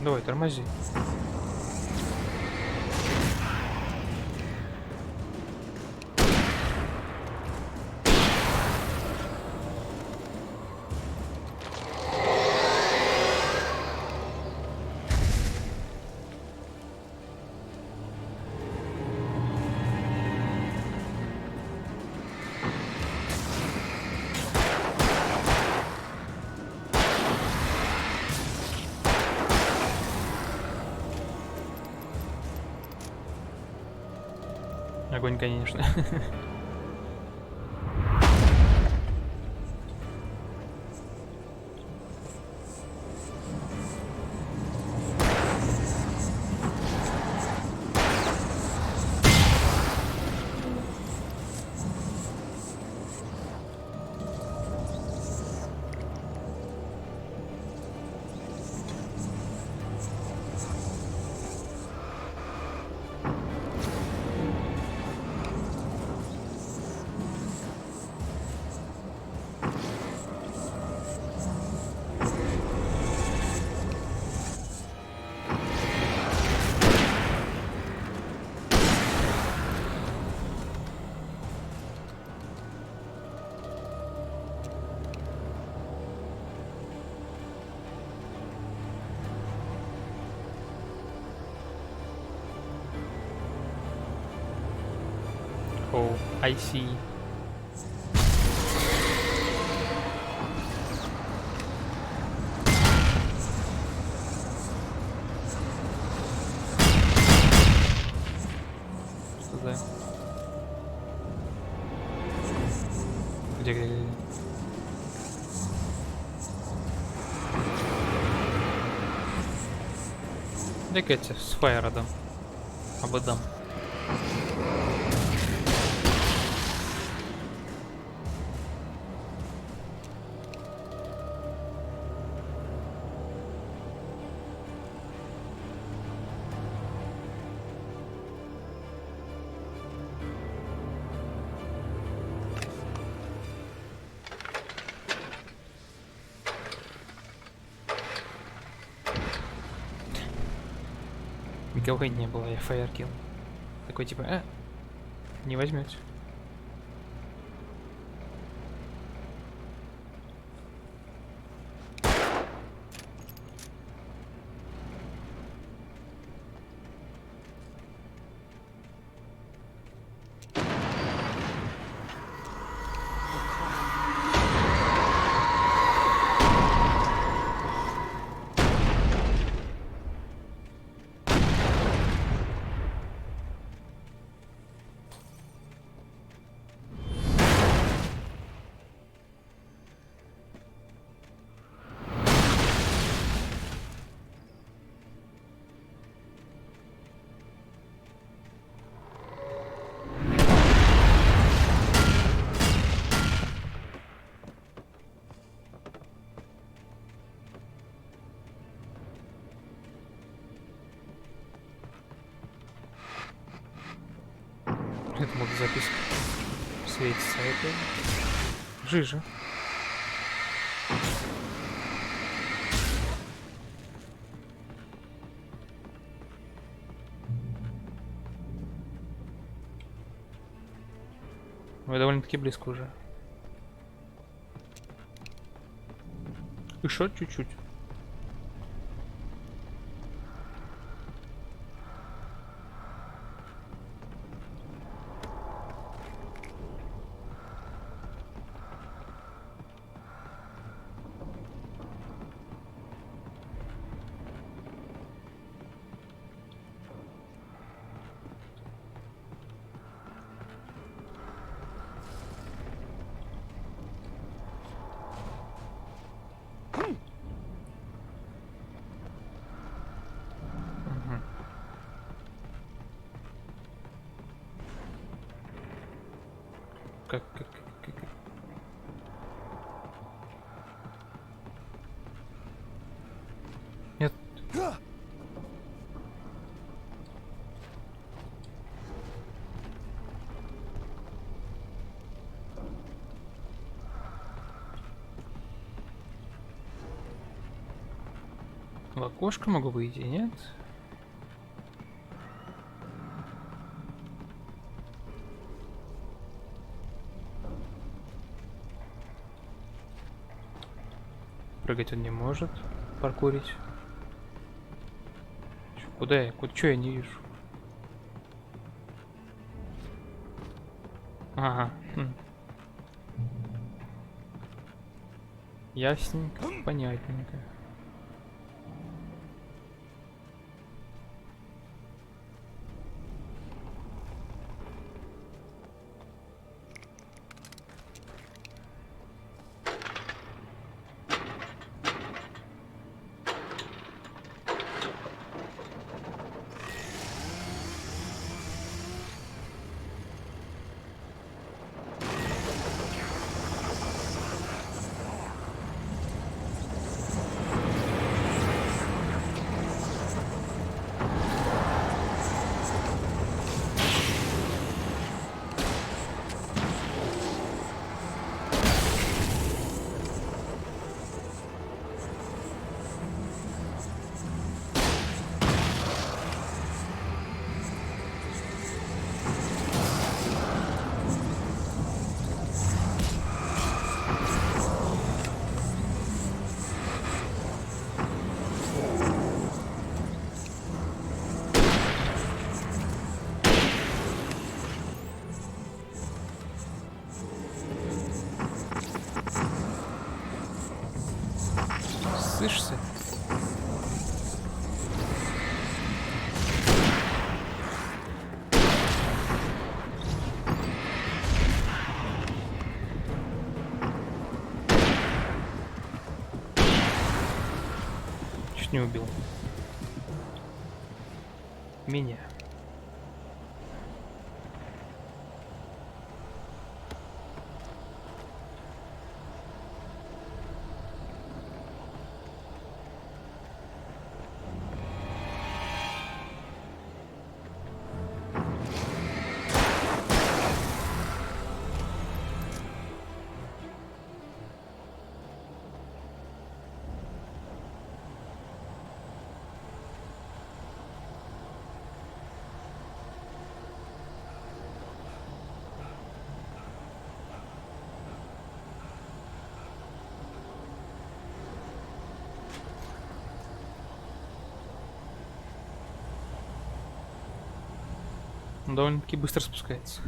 Давай, тормози. Огонь, конечно. Oh, I see. Что за? Где? Дай-ка я тебе с фаера дам. Обыдам. Никого не было, я фаеркил. Такой типа, Не возьмете. Это вот записка светится, а это жижа. Ну, довольно-таки близко уже. Еще чуть-чуть. Как. Нет. В окошко могу выйти, нет? Прыгать он не может. Паркурить. Куда я? Чё я не вижу? Ага. Ясненько, понятненько. Слышишься? Чуть не убил. Меня. Он довольно-таки быстро спускается.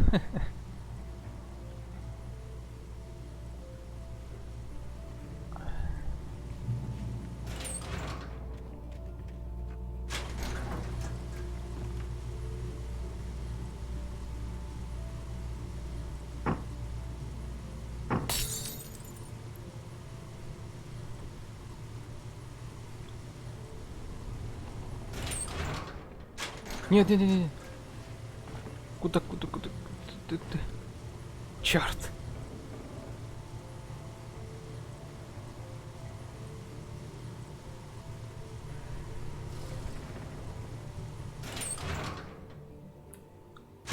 Нет, нет, нет, нет. Куда? Черт.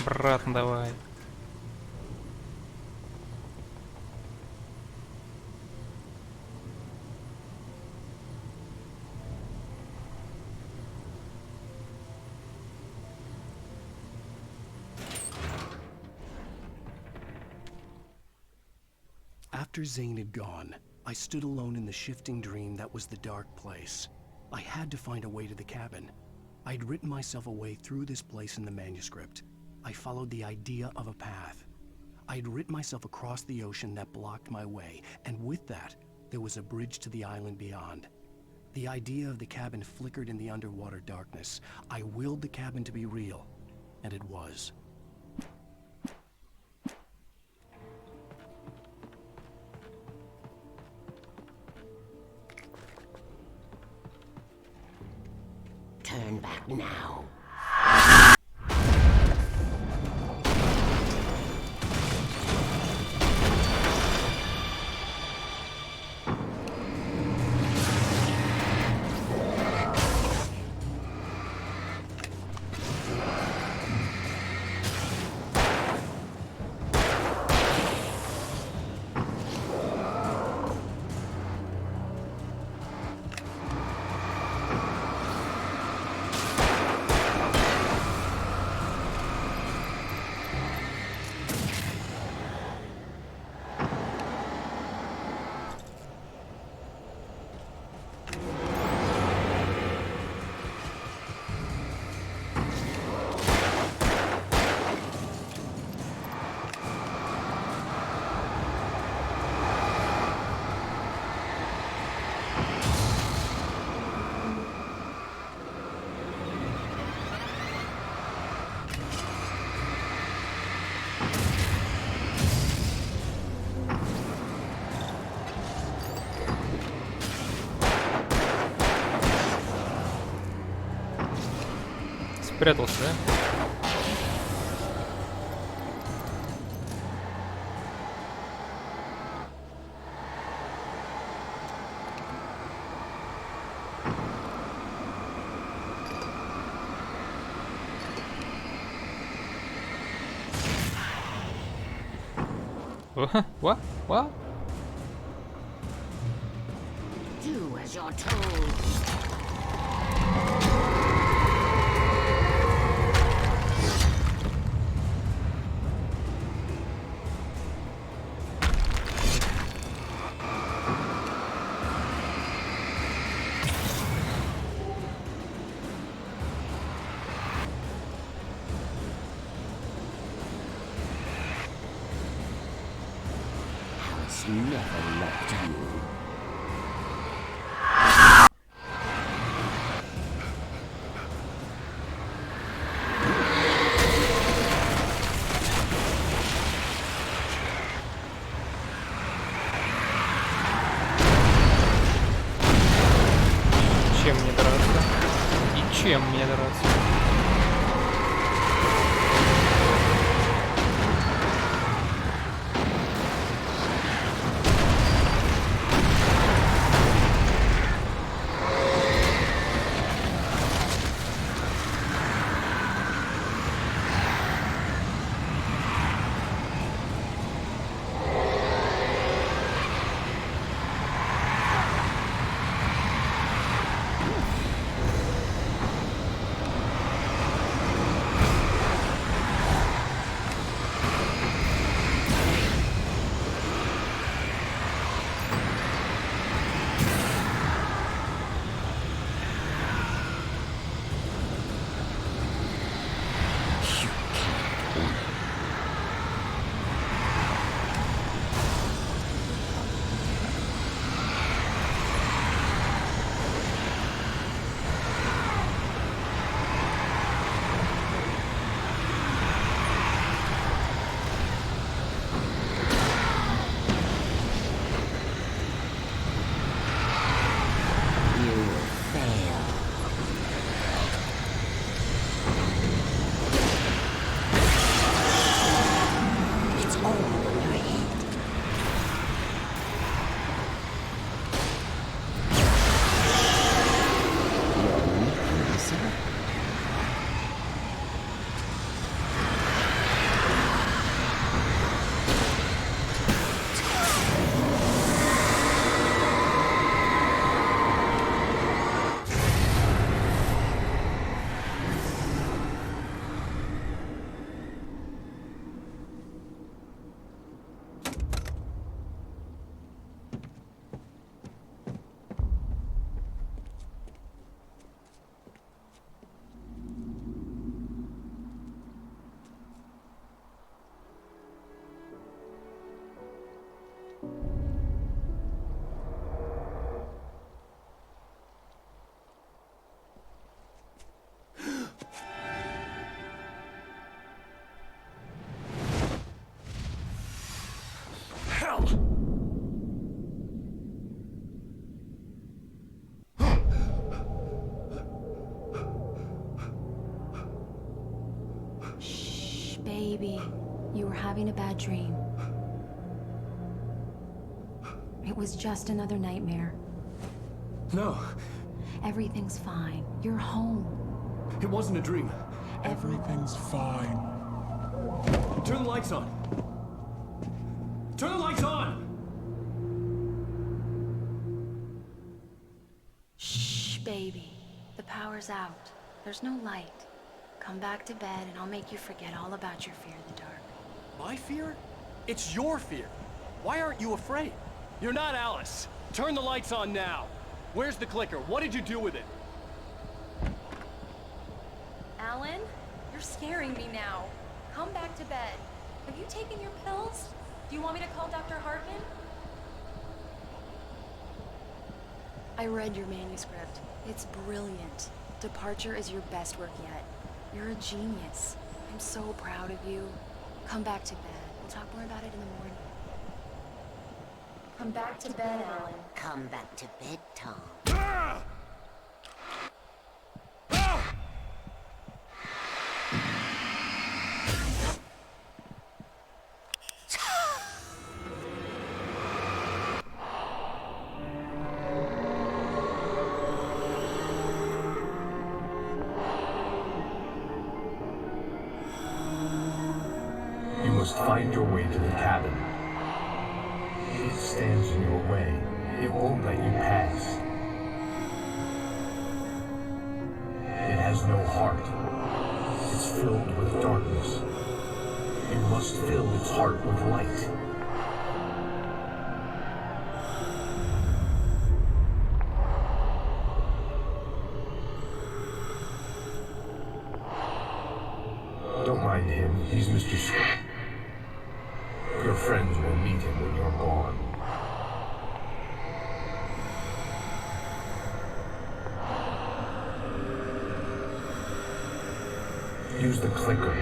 Брат, давай. After Zane had gone, I stood alone in the shifting dream that was the dark place. I had to find a way to the cabin. I'd written myself a way through this place in the manuscript. I followed the idea of a path. I'd written myself across the ocean that blocked my way, and with that, there was a bridge to the island beyond. The idea of the cabin flickered in the underwater darkness. I willed the cabin to be real, and it was. Turn back now. Спрятался, да? What? What? Do as you're told. Alice never left you. Чем мне драться? И чем мне драться? dream. It was just another nightmare. No, Everything's fine. You're home. it wasn't a dream. Everything's fine. Turn the lights on. Turn the lights on! Shh, baby. The power's out. There's no light. Come back to bed and I'll make you forget all about your fear of the dark. My fear? It's your fear. Why aren't you afraid? You're not Alice. Turn the lights on now. Where's the clicker? What did you do with it? Alan, you're scaring me now. Come back to bed. Have you taken your pills? Do you want me to call Dr. Harkin? I read your manuscript. It's brilliant. Departure is your best work yet. You're a genius. I'm so proud of you. Come back to bed. We'll talk more about it in the morning. Come back to bed, Alan. Come back to bed, Tom. You must find your way to the cabin. It stands in your way. It won't let you pass. It has no heart. It's filled with darkness. You must fill its heart with light. Don't mind him. He's Mr. Scott. Your friends will meet him when you're gone. Use the clicker.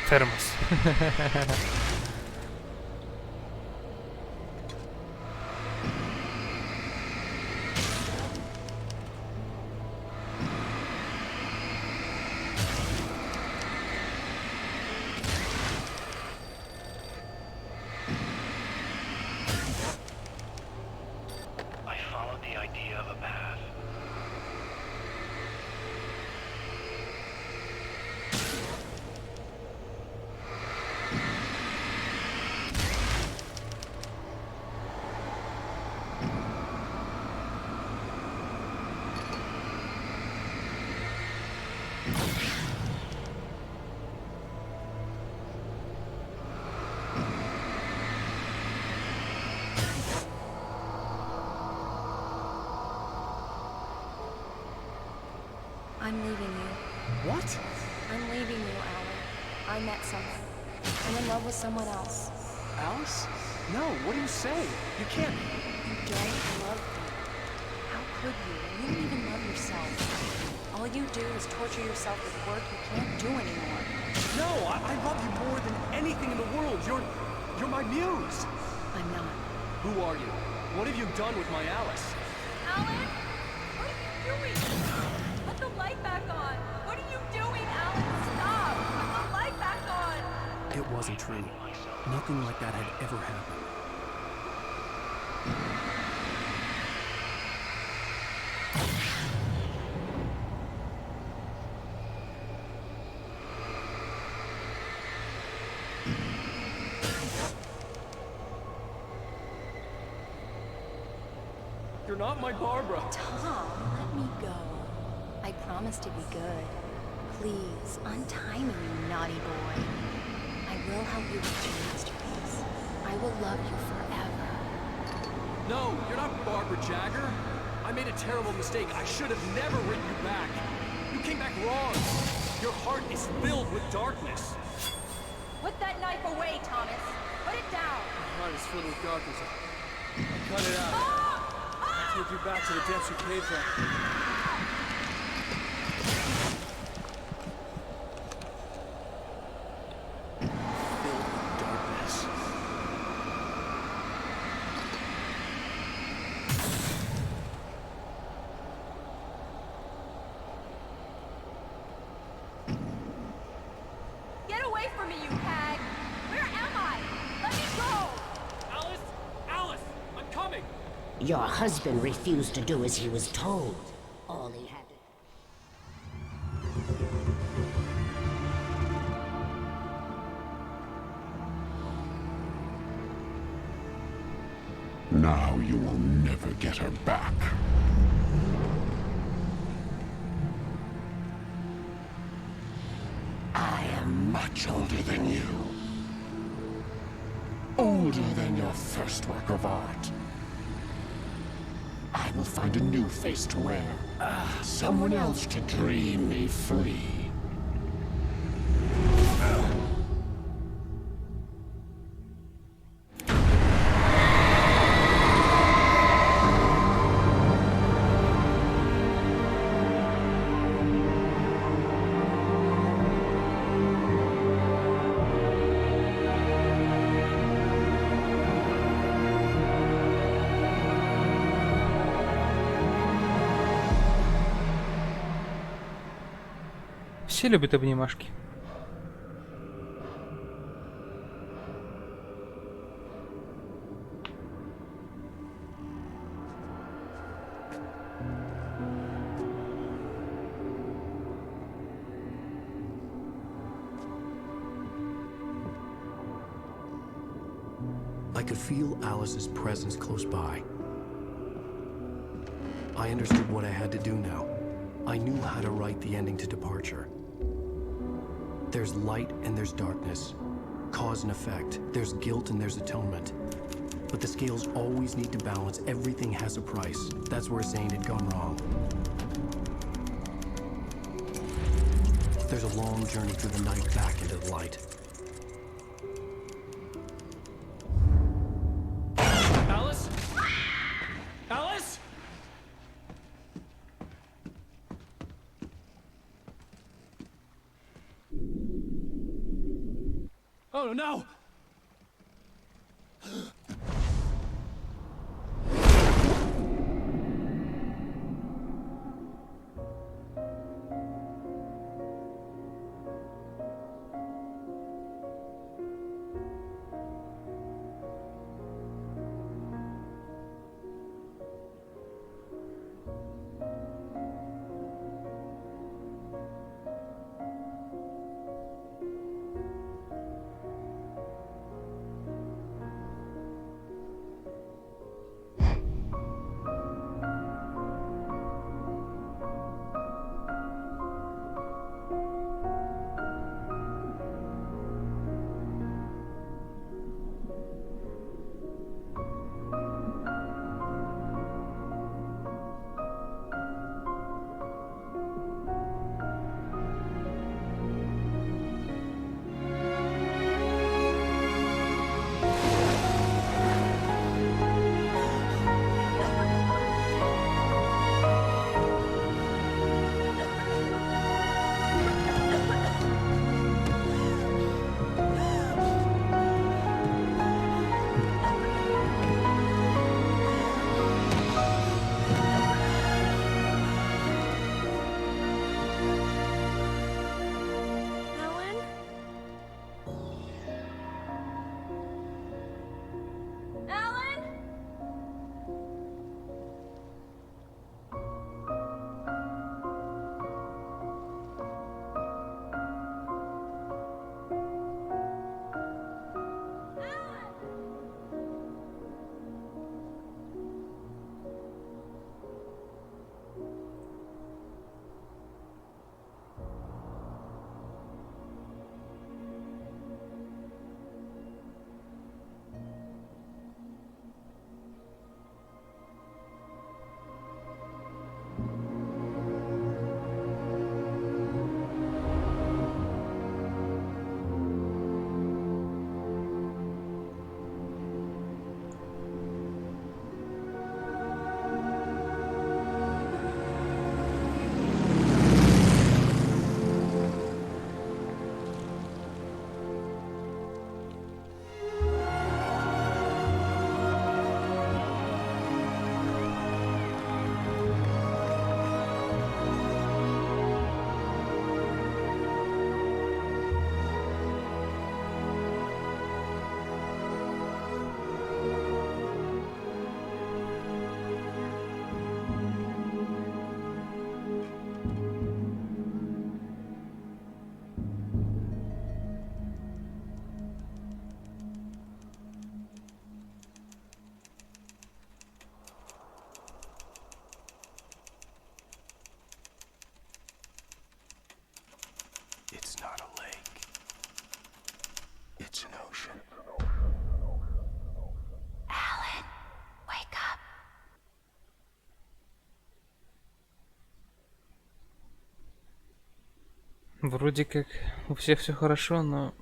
Термос. I followed the idea of a path. I'm leaving you. What? I'm leaving you, Alan. I met someone. I'm in love with someone else. Alice? No, what are you saying? You can't. You don't love me. How could you? You don't even love yourself. All you do is torture yourself with work you can't do anymore. No, I love you more than anything in the world. You're my muse. I'm not. Who are you? What have you done with my Alice? Alan? What are you doing? Put the light back on. What are you doing, Alan? Stop! Put the light back on! It wasn't true. Nothing like that had ever happened. You're not my Barbara. Tom, let me go. I promise to be good. Please, untie me, you naughty boy. I will help you with your masterpiece. I will love you forever. No, you're not Barbara Jagger. I made a terrible mistake. I should have never written you back. You came back wrong. Your heart is filled with darkness. Put that knife away, Thomas. Put it down. My heart is filled with darkness. I cut it out. Take you back to the depths you came from. Your husband refused to do as he was told. All he had to... Now you will never get her back. I am much older than you. Older than your first work of art. I will find a new face to wear. Someone else to dream me free. Все любят обнимашки. I could feel Alice's presence close by. I understood what I had to do now. I knew how to write the ending to Departure. There's light and there's darkness. Cause and effect. There's guilt and there's atonement. But the scales always need to balance. Everything has a price. That's where Zane had gone wrong. There's a long journey through the night back into the light. Alice? Alice? Oh no! Вроде как у всех все хорошо, но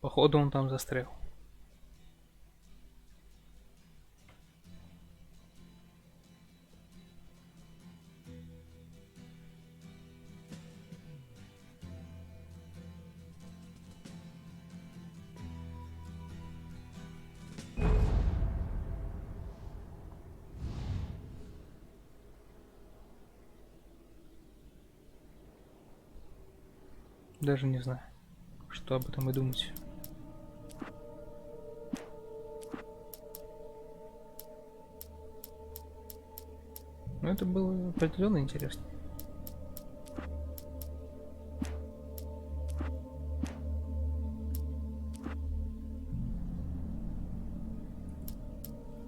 походу он там застрял. Даже не знаю, что об этом и думать. Но это было определенно интересно.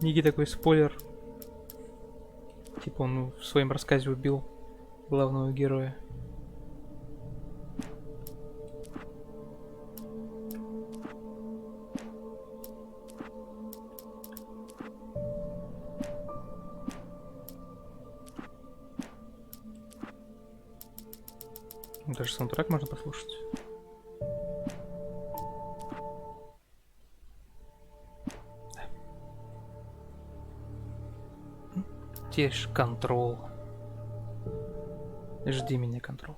Некий такой спойлер. Типа он в своем рассказе убил главного героя. Даже саундтрек можно послушать. Теперь контрол. Жди меня, контрол.